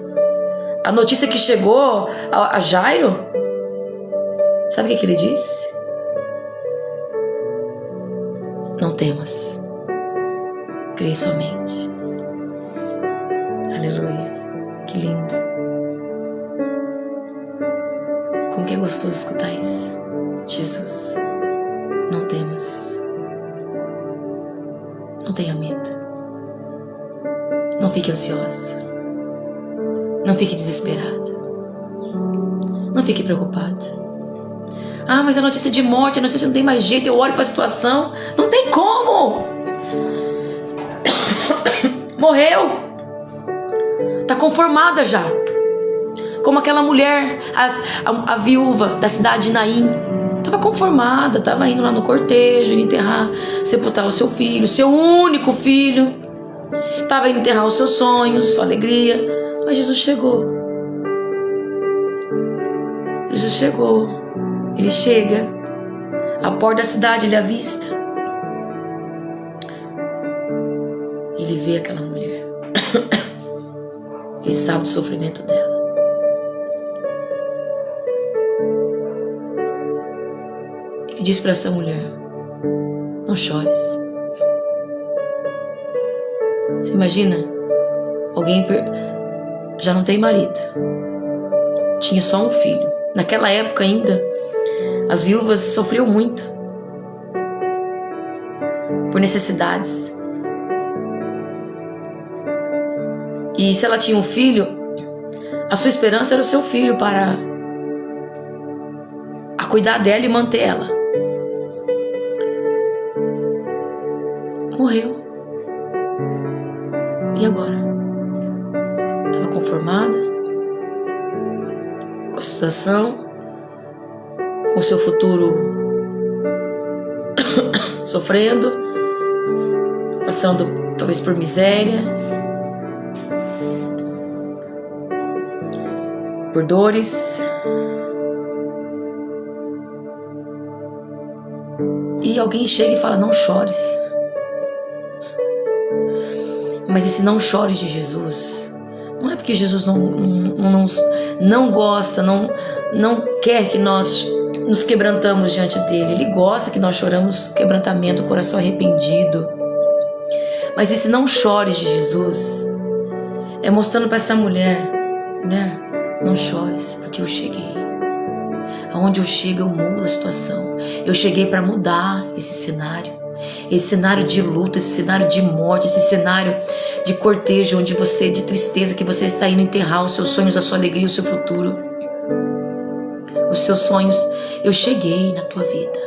a notícia que chegou a Jairo, sabe o que ele disse? Não temas, creia somente. Aleluia, que lindo. Como que é gostoso escutar isso. Jesus, não temas. Não tenha medo. Não fique ansiosa. Não fique desesperada. Não fique preocupada. Ah, mas a notícia de morte, a notícia não tem mais jeito. Eu olho para a situação. Não tem como. Morreu. Está conformada já. Como aquela mulher, a viúva da cidade de Naim. Estava conformada, estava indo lá no cortejo, indo enterrar, sepultar o seu filho, seu único filho. Estava indo enterrar os seus sonhos, sua alegria. Mas Jesus chegou. Jesus chegou. Ele chega. A porta da cidade ele avista. Ele vê aquela mulher. Ele sabe do sofrimento dela. Ele diz para essa mulher: não chores. Você imagina? Alguém já não tem marido. Tinha só um filho. Naquela época ainda, as viúvas sofriam muito por necessidades. E se ela tinha um filho, a sua esperança era o seu filho para cuidar dela e manter ela. Morreu. E agora? Estava conformada com a situação, com o seu futuro sofrendo, passando talvez por miséria, por dores. E alguém chega e fala: não chores. Mas esse não chores de Jesus não é porque Jesus não gosta, não quer que nós nos quebrantamos diante dele. Ele gosta que nós choramos quebrantamento, coração arrependido. Mas esse não chores de Jesus é mostrando para essa mulher: mulher, não chores, porque eu cheguei. Aonde eu chego, eu mudo a situação. Eu cheguei para mudar esse cenário. Esse cenário de luta, esse cenário de morte, esse cenário de cortejo, onde você, de tristeza, que você está indo enterrar os seus sonhos, a sua alegria, o seu futuro. Os seus sonhos. Eu cheguei na tua vida.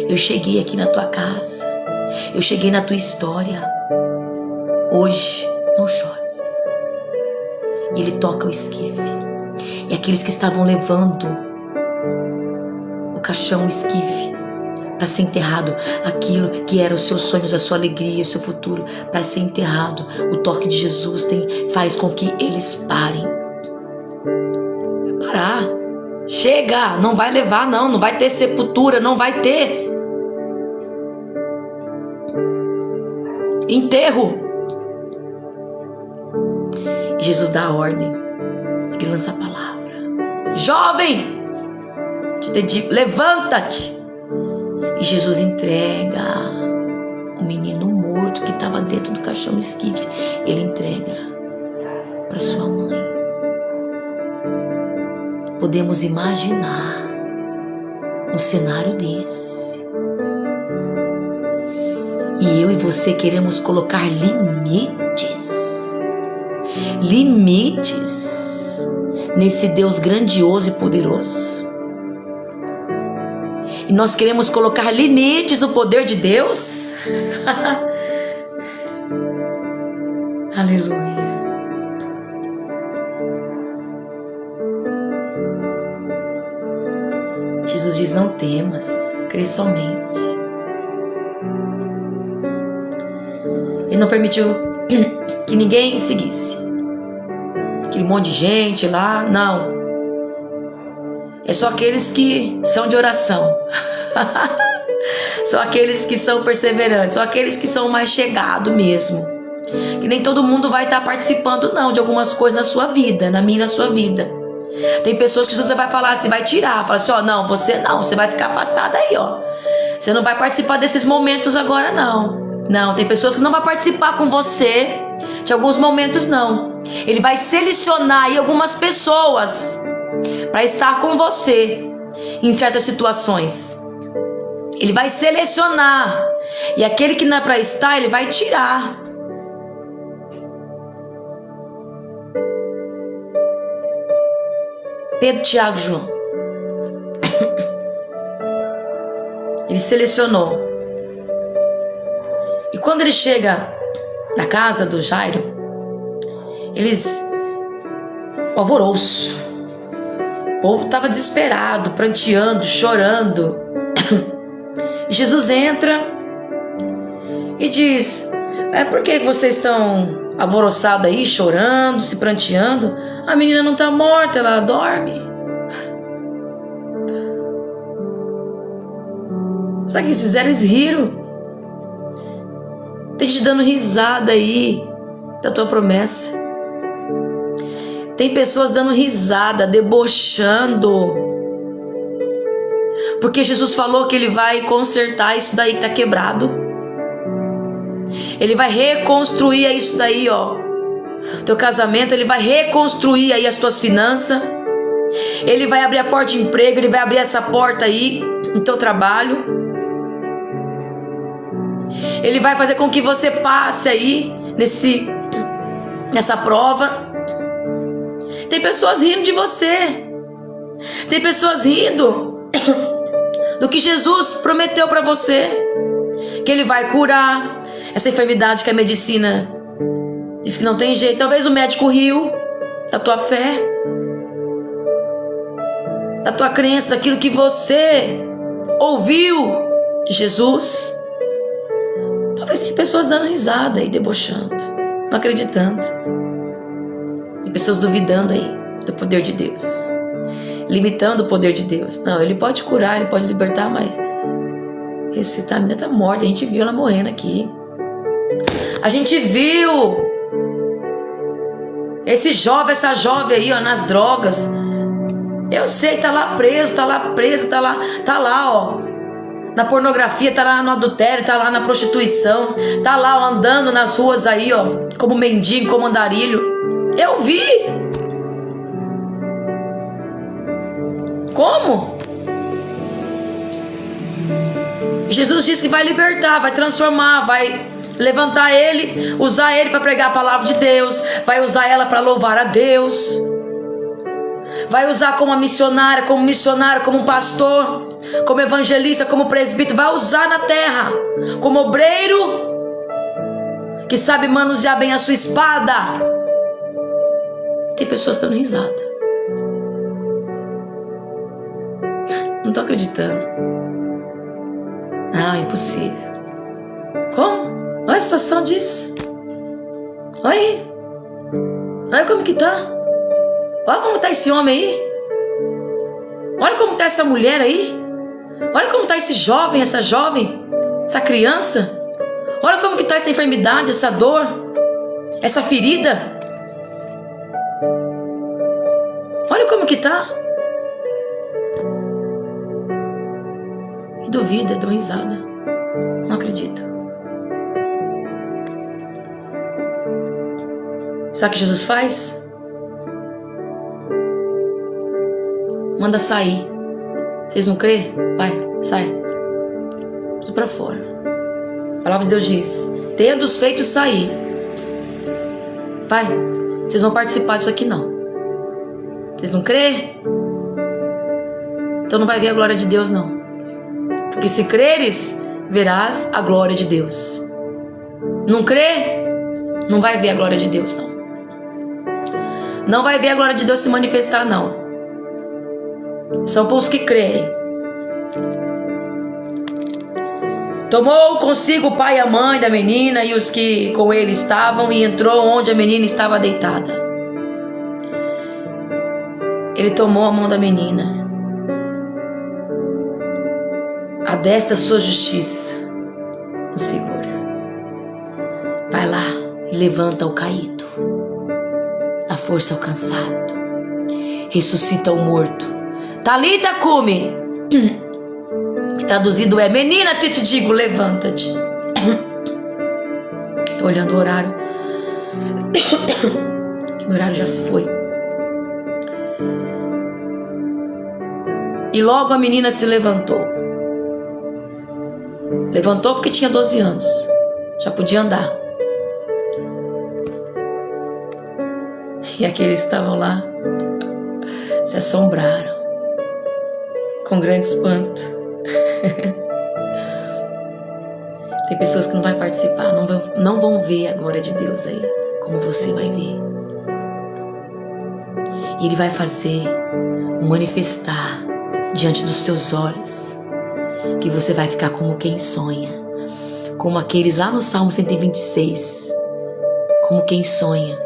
Eu cheguei aqui na tua casa. Eu cheguei na tua história. Hoje, não chores. E ele toca o esquife. E aqueles que estavam levando o caixão, o esquife, para ser enterrado, aquilo que era os seus sonhos, a sua alegria, o seu futuro, para ser enterrado, o toque de Jesus faz com que eles parem. Vai parar. Chega, não vai levar não vai ter sepultura, não vai ter enterro. E Jesus dá a ordem, ele lança a palavra: jovem, te dedico, levanta-te. E Jesus entrega o menino morto que estava dentro do caixão esquife. Ele entrega para sua mãe. Podemos imaginar um cenário desse. E eu e você queremos colocar limites. Limites nesse Deus grandioso e poderoso. E nós queremos colocar limites no poder de Deus. Aleluia. Jesus diz: não temas, crê somente. Ele não permitiu que ninguém seguisse. Aquele monte de gente lá, não. É só aqueles que são de oração. Só aqueles que são perseverantes. Só aqueles que são mais chegados mesmo. Que nem todo mundo vai estar participando não de algumas coisas na sua vida, na minha e na sua vida. Tem pessoas que Jesus vai falar assim, vai tirar. Fala assim, ó, não, você vai ficar afastada aí, ó. Você não vai participar desses momentos agora não. Não, tem pessoas que não vão participar com você de alguns momentos não. Ele vai selecionar aí algumas pessoas para estar com você em certas situações. Ele vai selecionar. E aquele que não é para estar, ele vai tirar. Pedro, Tiago e João. Ele selecionou. E quando ele chega na casa do Jairo, o alvoroço. O povo estava desesperado, pranteando, chorando. E Jesus entra e diz: por que vocês estão alvoroçados aí, chorando, se pranteando? A menina não está morta, ela dorme. Sabe o que eles fizeram? Eles riram. Tem gente dando risada aí da tua promessa. Tem pessoas dando risada, debochando. Porque Jesus falou que Ele vai consertar isso daí que está quebrado. Ele vai reconstruir isso daí, ó. Teu casamento, Ele vai reconstruir aí as tuas finanças. Ele vai abrir a porta de emprego, Ele vai abrir essa porta aí no teu trabalho. Ele vai fazer com que você passe aí nessa prova. Tem pessoas rindo de você. Tem pessoas rindo do que Jesus prometeu para você, que Ele vai curar essa enfermidade que a medicina diz que não tem jeito. Talvez o médico riu da tua fé, da tua crença, daquilo que você ouviu de Jesus. Talvez tenha pessoas dando risada e debochando, não acreditando. Tem pessoas duvidando aí do poder de Deus, limitando o poder de Deus. Não, Ele pode curar, Ele pode libertar, mas ressuscitar, a menina está morta. A gente viu ela morrendo aqui. A gente viu esse jovem, essa jovem aí, ó, nas drogas. Eu sei, tá lá preso, tá lá, ó, na pornografia, tá lá no adultério, tá lá na prostituição, tá lá, ó, andando nas ruas aí, ó, como mendigo, como andarilho. Eu vi. Como? Jesus disse que vai libertar, vai transformar, vai levantar ele, usar ele para pregar a palavra de Deus, vai usar ela para louvar a Deus, vai usar como missionária, como missionário, como pastor, como evangelista, como presbítero, vai usar na terra, como obreiro que sabe manusear bem a sua espada. Tem pessoas dando risada. Não tô acreditando. Não, é impossível. Como? Olha a situação disso. Olha como que tá. Olha como tá esse homem aí. Olha como tá essa mulher aí. Olha como tá esse jovem, essa criança. Olha como que tá essa enfermidade, essa dor, essa ferida. Olha como que tá. E duvida, dão risada. Não acredita. Sabe o que Jesus faz? Manda sair. Vocês não crêem? Vai, sai. Tudo para fora. A palavra de Deus diz: tendo os feitos sair. Vai, vocês vão participar disso aqui não. Vocês não crêem? Então não vai ver a glória de Deus não. Porque se creres, verás a glória de Deus. Não crê? Não vai ver a glória de Deus não. Não vai ver a glória de Deus se manifestar não. São para os que creem. Tomou consigo o pai e a mãe da menina e os que com ele estavam, e entrou onde a menina estava deitada. Ele tomou a mão da menina, a destra sua justiça o segura. Vai lá e levanta o caído, dá força ao cansado, ressuscita o morto. Talita cumi, que traduzido é: menina, te digo, levanta-te. Tô olhando o horário, que o horário já se foi. E logo a menina se levantou. Levantou porque tinha 12 anos, já podia andar. E aqueles que estavam lá se assombraram com grande espanto. Tem pessoas que não vão participar, não vão ver a glória de Deus aí, como você vai ver. E Ele vai fazer manifestar diante dos teus olhos, que você vai ficar como quem sonha, como aqueles lá no Salmo 126, como quem sonha.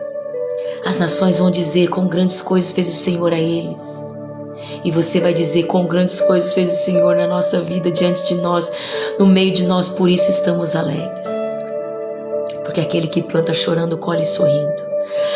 As nações vão dizer: quão grandes coisas fez o Senhor a eles. E você vai dizer: quão grandes coisas fez o Senhor na nossa vida, diante de nós, no meio de nós, por isso estamos alegres. Porque aquele que planta chorando, colhe sorrindo.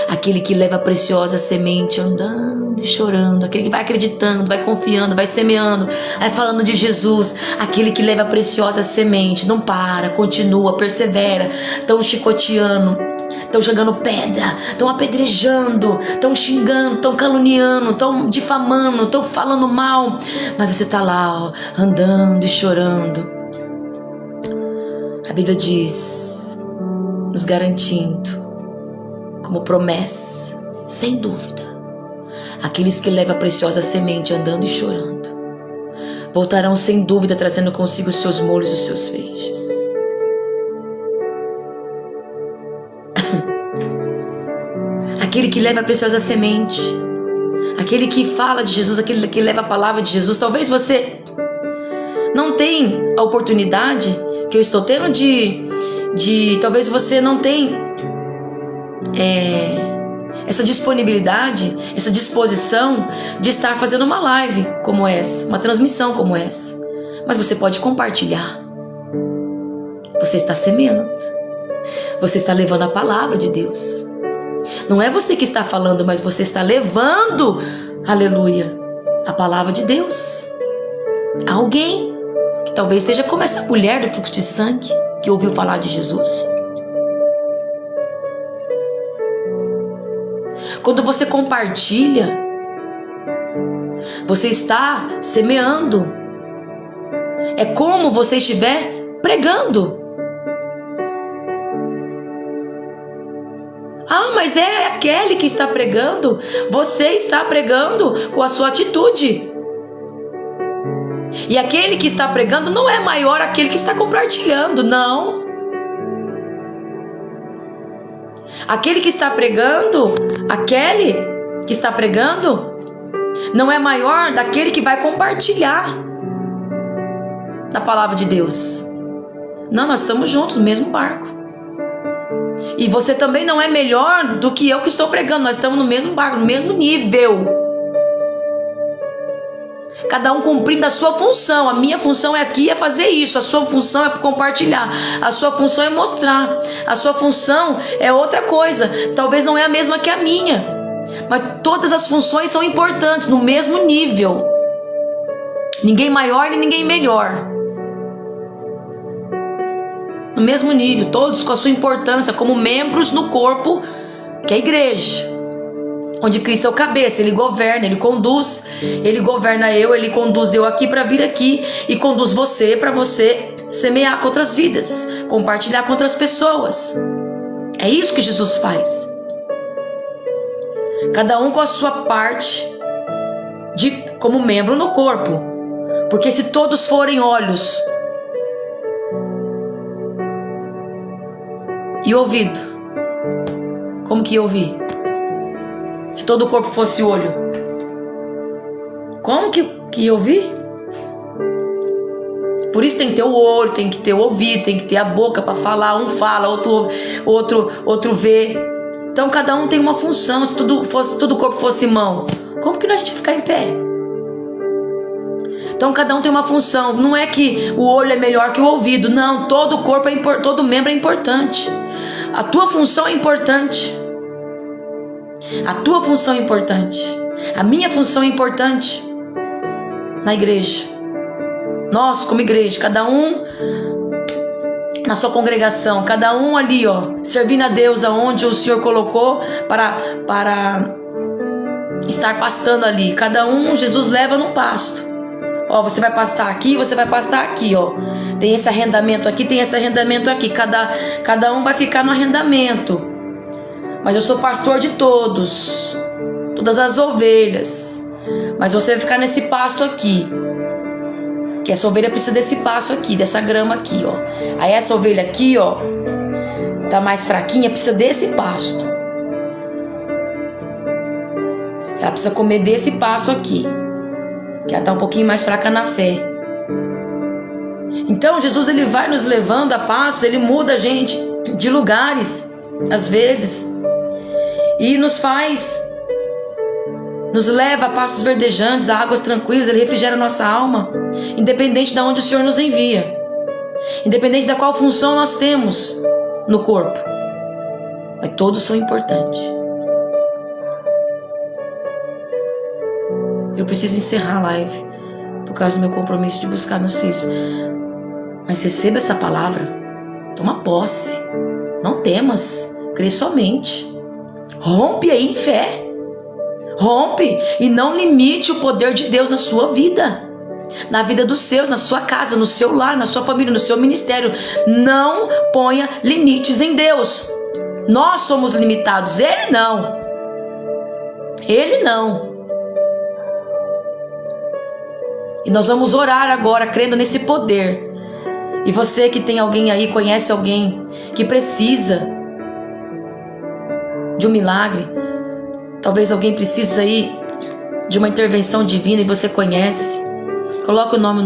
Aquele que leva a preciosa semente andando e chorando, aquele que vai acreditando, vai confiando, vai semeando, vai falando de Jesus, aquele que leva a preciosa semente, não para, continua, persevera. Estão chicoteando, estão jogando pedra, estão apedrejando, estão xingando, estão caluniando, estão difamando, estão falando mal, mas você está lá, ó, andando e chorando. A Bíblia diz, nos garantindo como promessa, sem dúvida, aqueles que levam a preciosa semente andando e chorando voltarão sem dúvida, trazendo consigo os seus molhos e os seus feixes. Aquele que leva a preciosa semente, aquele que fala de Jesus, aquele que leva a palavra de Jesus. Talvez você não tenha a oportunidade que eu estou tendo talvez você não tenha essa disponibilidade, essa disposição de estar fazendo uma live como essa, uma transmissão como essa. Mas você pode compartilhar. Você está semeando. Você está levando a palavra de Deus. Não é você que está falando, mas você está levando, aleluia, a palavra de Deus a alguém que talvez esteja como essa mulher do fluxo de sangue que ouviu falar de Jesus. Quando você compartilha, você está semeando. É como você estiver pregando. Ah, mas é aquele que está pregando. Você está pregando com a sua atitude. E aquele que está pregando não é maior aquele que está compartilhando, não. Aquele que está pregando, não é maior daquele que vai compartilhar da palavra de Deus. Não, nós estamos juntos no mesmo barco. E você também não é melhor do que eu que estou pregando. Nós estamos no mesmo barco, no mesmo nível. Cada um cumprindo a sua função. A minha função é aqui, é fazer isso. A sua função é compartilhar. A sua função é mostrar. A sua função é outra coisa. Talvez não é a mesma que a minha, mas todas as funções são importantes, no mesmo nível. Ninguém maior e ninguém melhor. No mesmo nível, todos com a sua importância como membros no corpo, que é a igreja, onde Cristo é o cabeça. Ele governa, Ele conduz. Ele governa eu, Ele conduz eu aqui para vir aqui, e conduz você para você semear com outras vidas, compartilhar com outras pessoas. É isso que Jesus faz. Cada um com a sua parte como membro no corpo. Porque se todos forem olhos e ouvido, como que ia ouvir? Se todo o corpo fosse olho, como que ia ouvir? Por isso tem que ter o olho, tem que ter o ouvido, tem que ter a boca para falar. Um fala, outro vê. Então cada um tem uma função. Se todo o corpo fosse mão, como que a gente ia ficar em pé? Então cada um tem uma função. Não é que o olho é melhor que o ouvido. Não, todo o corpo todo membro é importante. A tua função é importante. A tua função é importante. A minha função é importante na igreja. Nós como igreja, cada um na sua congregação, cada um ali, ó, servindo a Deus aonde o Senhor colocou para estar pastando ali. Cada um, Jesus leva no pasto. Ó, você vai pastar aqui, você vai pastar aqui, ó. Tem esse arrendamento aqui, tem esse arrendamento aqui. Cada um vai ficar no arrendamento. Mas eu sou pastor de todas as ovelhas. Mas você vai ficar nesse pasto aqui. Que essa ovelha precisa desse pasto aqui, dessa grama aqui, ó. Aí essa ovelha aqui, ó, tá mais fraquinha, precisa desse pasto. Ela precisa comer desse pasto aqui. Que ela tá um pouquinho mais fraca na fé. Então Jesus, ele vai nos levando a pastos, ele muda a gente de lugares, às vezes, e nos leva a pastos verdejantes, a águas tranquilas. Ele refrigera a nossa alma, independente de onde o Senhor nos envia, independente da qual função nós temos no corpo, mas todos são importantes. Eu preciso encerrar a live por causa do meu compromisso de buscar meus filhos, mas receba essa palavra, toma posse, não temas, crê somente, rompe aí em fé. Rompe e não limite o poder de Deus na sua vida, na vida dos seus, na sua casa, no seu lar, na sua família, no seu ministério. Não ponha limites em Deus. Nós somos limitados, Ele não. Ele não. E nós vamos orar agora, crendo nesse poder. E você que tem alguém aí, conhece alguém que precisa de um milagre, talvez alguém precise aí de uma intervenção divina e você conhece, coloca o nome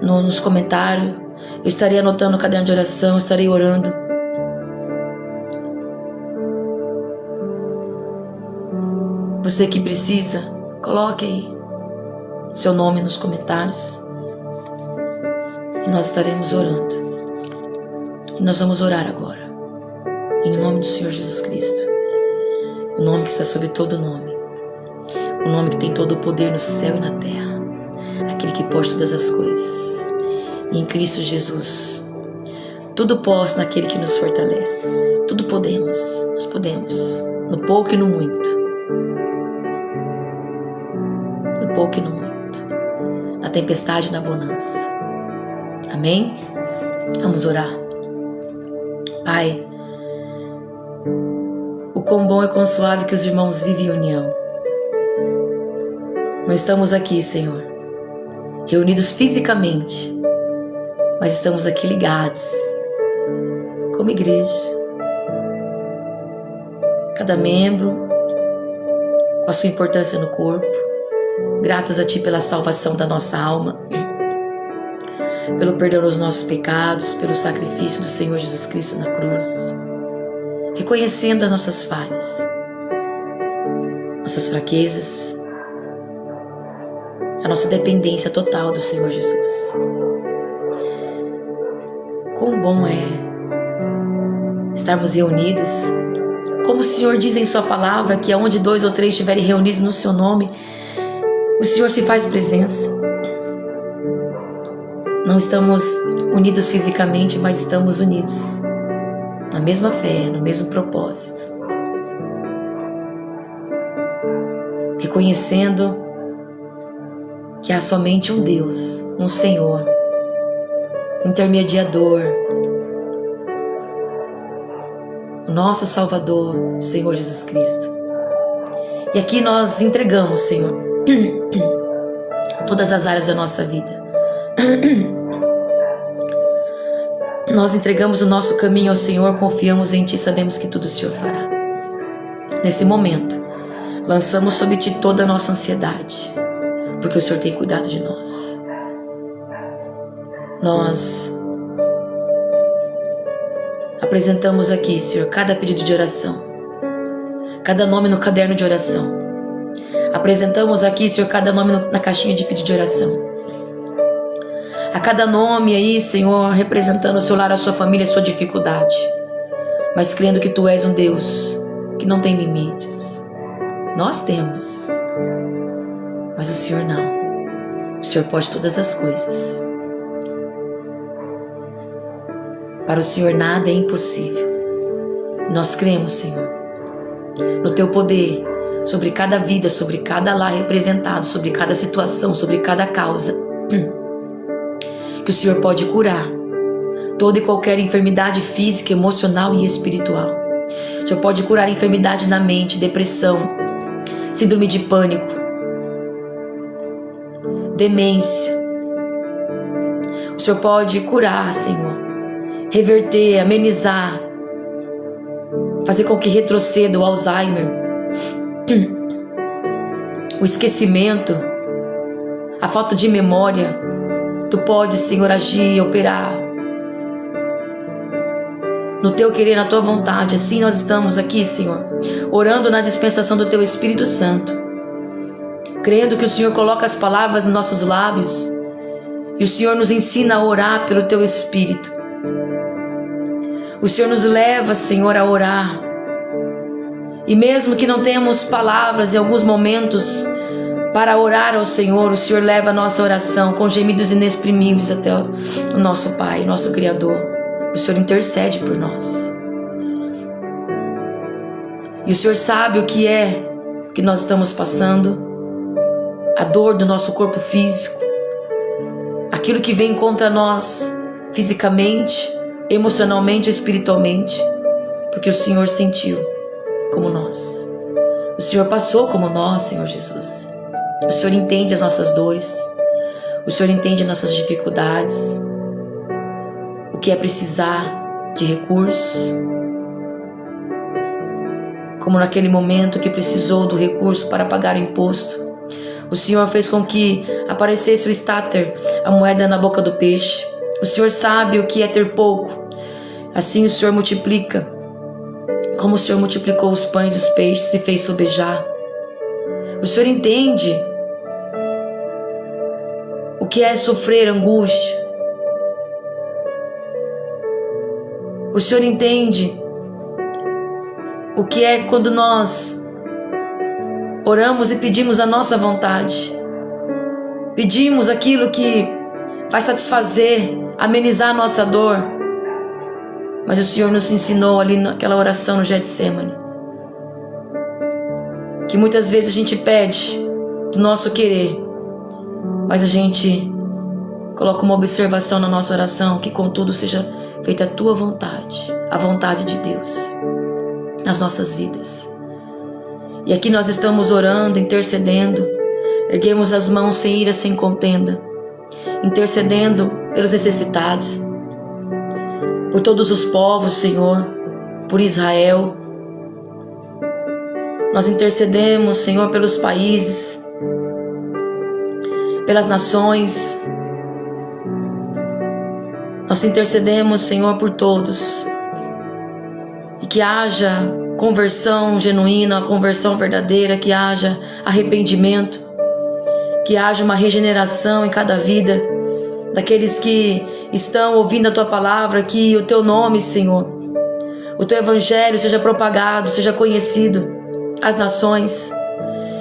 nos comentários. Eu estarei anotando o caderno de oração, estarei orando. Você que precisa, coloque aí seu nome nos comentários e nós estaremos orando. E nós vamos orar agora, em nome do Senhor Jesus Cristo. O nome que está sobre todo nome. O nome que tem todo o poder no céu e na terra. Aquele que pode todas as coisas. E em Cristo Jesus, tudo posso naquele que nos fortalece. Tudo podemos. Nós podemos. No pouco e no muito. No pouco e no muito. Na tempestade e na bonança. Amém? Vamos orar. Pai, o quão bom e quão suave que os irmãos vivem em união. Não estamos aqui, Senhor, reunidos fisicamente, mas estamos aqui ligados como igreja. Cada membro com a sua importância no corpo. Gratos a Ti pela salvação da nossa alma, pelo perdão dos nossos pecados, pelo sacrifício do Senhor Jesus Cristo na cruz. Reconhecendo as nossas falhas, nossas fraquezas, a nossa dependência total do Senhor Jesus. Quão bom é estarmos reunidos, como o Senhor diz em Sua palavra, que aonde 2 ou 3 estiverem reunidos no Seu nome, o Senhor se faz presença. Não estamos unidos fisicamente, mas estamos unidos na mesma fé, no mesmo propósito. Reconhecendo que há somente um Deus, um Senhor, um intermediador, o nosso Salvador, o Senhor Jesus Cristo. E aqui nós entregamos, Senhor, todas as áreas da nossa vida. Nós entregamos o nosso caminho ao Senhor, confiamos em Ti, sabemos que tudo o Senhor fará. Nesse momento, lançamos sobre Ti toda a nossa ansiedade, porque o Senhor tem cuidado de nós. Nós apresentamos aqui, Senhor, cada pedido de oração, cada nome no caderno de oração. Apresentamos aqui, Senhor, cada nome na caixinha de pedido de oração. A cada nome aí, Senhor, representando o seu lar, a sua família, a sua dificuldade. Mas crendo que Tu és um Deus que não tem limites. Nós temos, mas o Senhor não. O Senhor pode todas as coisas. Para o Senhor nada é impossível. Nós cremos, Senhor, no Teu poder sobre cada vida, sobre cada lar representado, sobre cada situação, sobre cada causa. Que o Senhor pode curar toda e qualquer enfermidade física, emocional e espiritual. O Senhor pode curar enfermidade na mente, depressão, síndrome de pânico, demência. O Senhor pode curar, Senhor, reverter, amenizar, fazer com que retroceda o Alzheimer, o esquecimento, a falta de memória. Tu pode, Senhor, agir e operar no Teu querer, na Tua vontade. Assim nós estamos aqui, Senhor, orando na dispensação do Teu Espírito Santo, crendo que o Senhor coloca as palavras nos nossos lábios e o Senhor nos ensina a orar pelo Teu Espírito. O Senhor nos leva, Senhor, a orar. E mesmo que não tenhamos palavras em alguns momentos para orar ao Senhor, o Senhor leva a nossa oração com gemidos inexprimíveis até o nosso Pai, nosso Criador. O Senhor intercede por nós. E o Senhor sabe o que é que nós estamos passando, a dor do nosso corpo físico, aquilo que vem contra nós fisicamente, emocionalmente ou espiritualmente, porque o Senhor sentiu como nós. O Senhor passou como nós, Senhor Jesus. O Senhor entende as nossas dores. O Senhor entende as nossas dificuldades. O que é precisar de recursos. Como naquele momento que precisou do recurso para pagar o imposto. O Senhor fez com que aparecesse o estáter, a moeda na boca do peixe. O Senhor sabe o que é ter pouco. Assim o Senhor multiplica. Como o Senhor multiplicou os pães e os peixes e fez sobejar. O Senhor entende o que é sofrer angústia. O Senhor entende o que é quando nós oramos e pedimos a nossa vontade. Pedimos aquilo que vai satisfazer, amenizar a nossa dor. Mas o Senhor nos ensinou ali naquela oração no Getsemane, que muitas vezes a gente pede do nosso querer, mas a gente coloca uma observação na nossa oração, que contudo seja feita a Tua vontade, a vontade de Deus nas nossas vidas. E aqui nós estamos orando, intercedendo, erguemos as mãos sem ira, sem contenda, intercedendo pelos necessitados, por todos os povos, Senhor, por Israel. Nós intercedemos, Senhor, pelos países, pelas nações. Nós intercedemos, Senhor, por todos. E que haja conversão genuína, conversão verdadeira, que haja arrependimento, que haja uma regeneração em cada vida daqueles que estão ouvindo a Tua palavra, que o Teu nome, Senhor, o Teu evangelho seja propagado, seja conhecido às nações,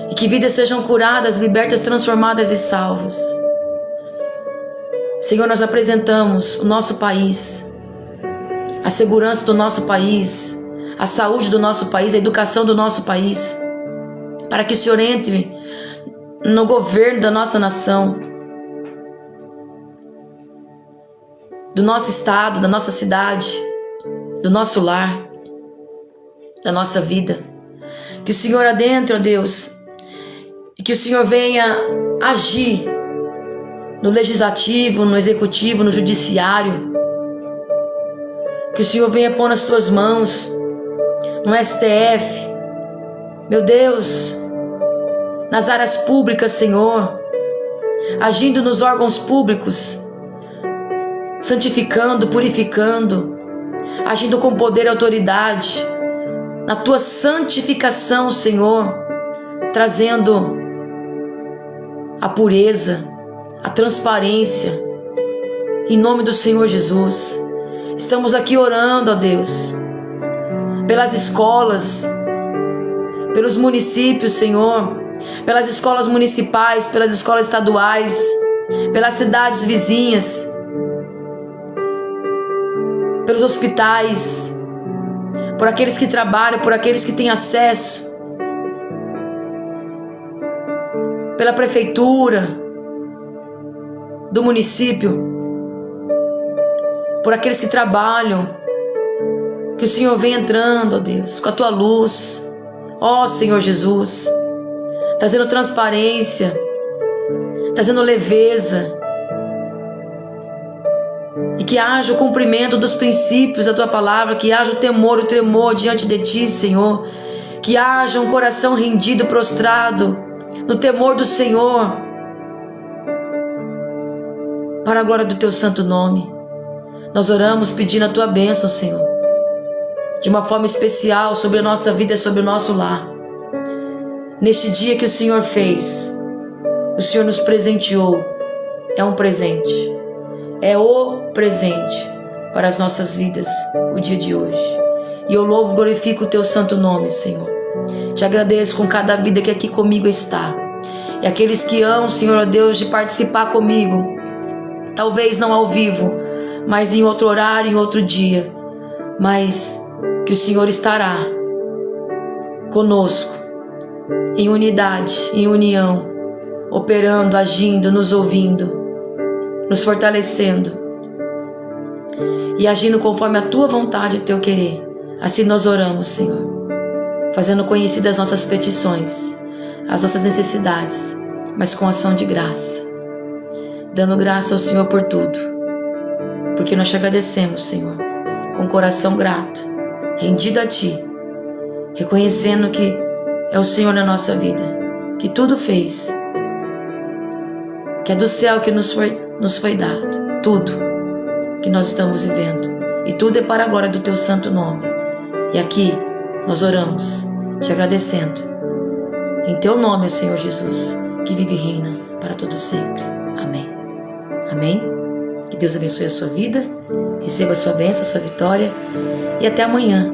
e que vidas sejam curadas, libertas, transformadas e salvas. Senhor, nós apresentamos o nosso país, a segurança do nosso país, a saúde do nosso país, a educação do nosso país, para que o Senhor entre no governo da nossa nação, do nosso estado, da nossa cidade, do nosso lar, da nossa vida. Que o Senhor adentre, ó Deus, e que o Senhor venha agir no legislativo, no executivo, no judiciário. Que o Senhor venha pôr nas Tuas mãos, no STF, meu Deus, nas áreas públicas, Senhor, agindo nos órgãos públicos, santificando, purificando, agindo com poder e autoridade, na Tua santificação, Senhor, trazendo a pureza, a transparência, em nome do Senhor Jesus. Estamos aqui orando, ó Deus, pelas escolas, pelos municípios, Senhor, pelas escolas municipais, pelas escolas estaduais, pelas cidades vizinhas, pelos hospitais, por aqueles que trabalham, por aqueles que têm acesso, pela prefeitura do município, por aqueles que trabalham. Que o Senhor venha entrando, ó Deus, com a Tua luz, ó Senhor Jesus, trazendo transparência, trazendo leveza. E que haja o cumprimento dos princípios da tua palavra, que haja o temor, o tremor diante de ti, Senhor. Que haja um coração rendido, prostrado, no temor do Senhor, para a glória do teu santo nome. Nós oramos pedindo a tua bênção, Senhor, de uma forma especial sobre a nossa vida e sobre o nosso lar. Neste dia que o Senhor fez, o Senhor nos presenteou. É um presente, é o presente para as nossas vidas, o dia de hoje. E eu louvo e glorifico o teu santo nome, Senhor. Te agradeço com cada vida que aqui comigo está. E aqueles que amam, Senhor, ó Deus, de participar comigo, talvez não ao vivo, mas em outro horário, em outro dia, mas que o Senhor estará conosco, em unidade, em união, operando, agindo, nos ouvindo, nos fortalecendo e agindo conforme a tua vontade e teu querer. Assim nós oramos, Senhor, fazendo conhecidas as nossas petições, as nossas necessidades, mas com ação de graça, dando graça ao Senhor por tudo, porque nós te agradecemos, Senhor, com o coração grato, rendido a ti, reconhecendo que é o Senhor na nossa vida, que tudo fez, que é do céu que nos foi dado, tudo que nós estamos vivendo, e tudo é para a glória do teu santo nome. E aqui nós oramos, te agradecendo, em teu nome, Senhor Jesus, que vive e reina para todo sempre. Amém. Amém. Que Deus abençoe a sua vida, receba a sua bênção, a sua vitória, e até amanhã.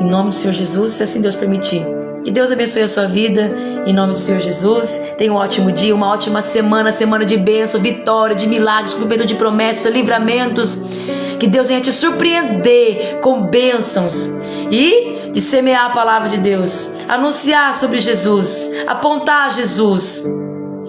Em nome do Senhor Jesus, se assim Deus permitir. Que Deus abençoe a sua vida, em nome do Senhor Jesus. Tenha um ótimo dia, uma ótima semana, semana de bênção, vitória, de milagres, cumprimento de promessas, livramentos. Que Deus venha te surpreender com bênçãos e de semear a palavra de Deus, anunciar sobre Jesus, apontar Jesus.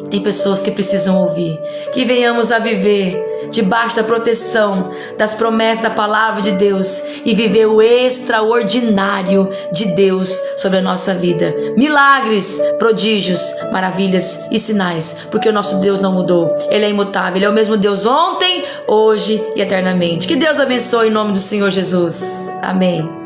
Tem pessoas que precisam ouvir, que venhamos a viver debaixo da proteção das promessas da palavra de Deus e viver o extraordinário de Deus sobre a nossa vida. Milagres, prodígios, maravilhas e sinais, porque o nosso Deus não mudou. Ele é imutável, Ele é o mesmo Deus ontem, hoje e eternamente. Que Deus abençoe em nome do Senhor Jesus. Amém.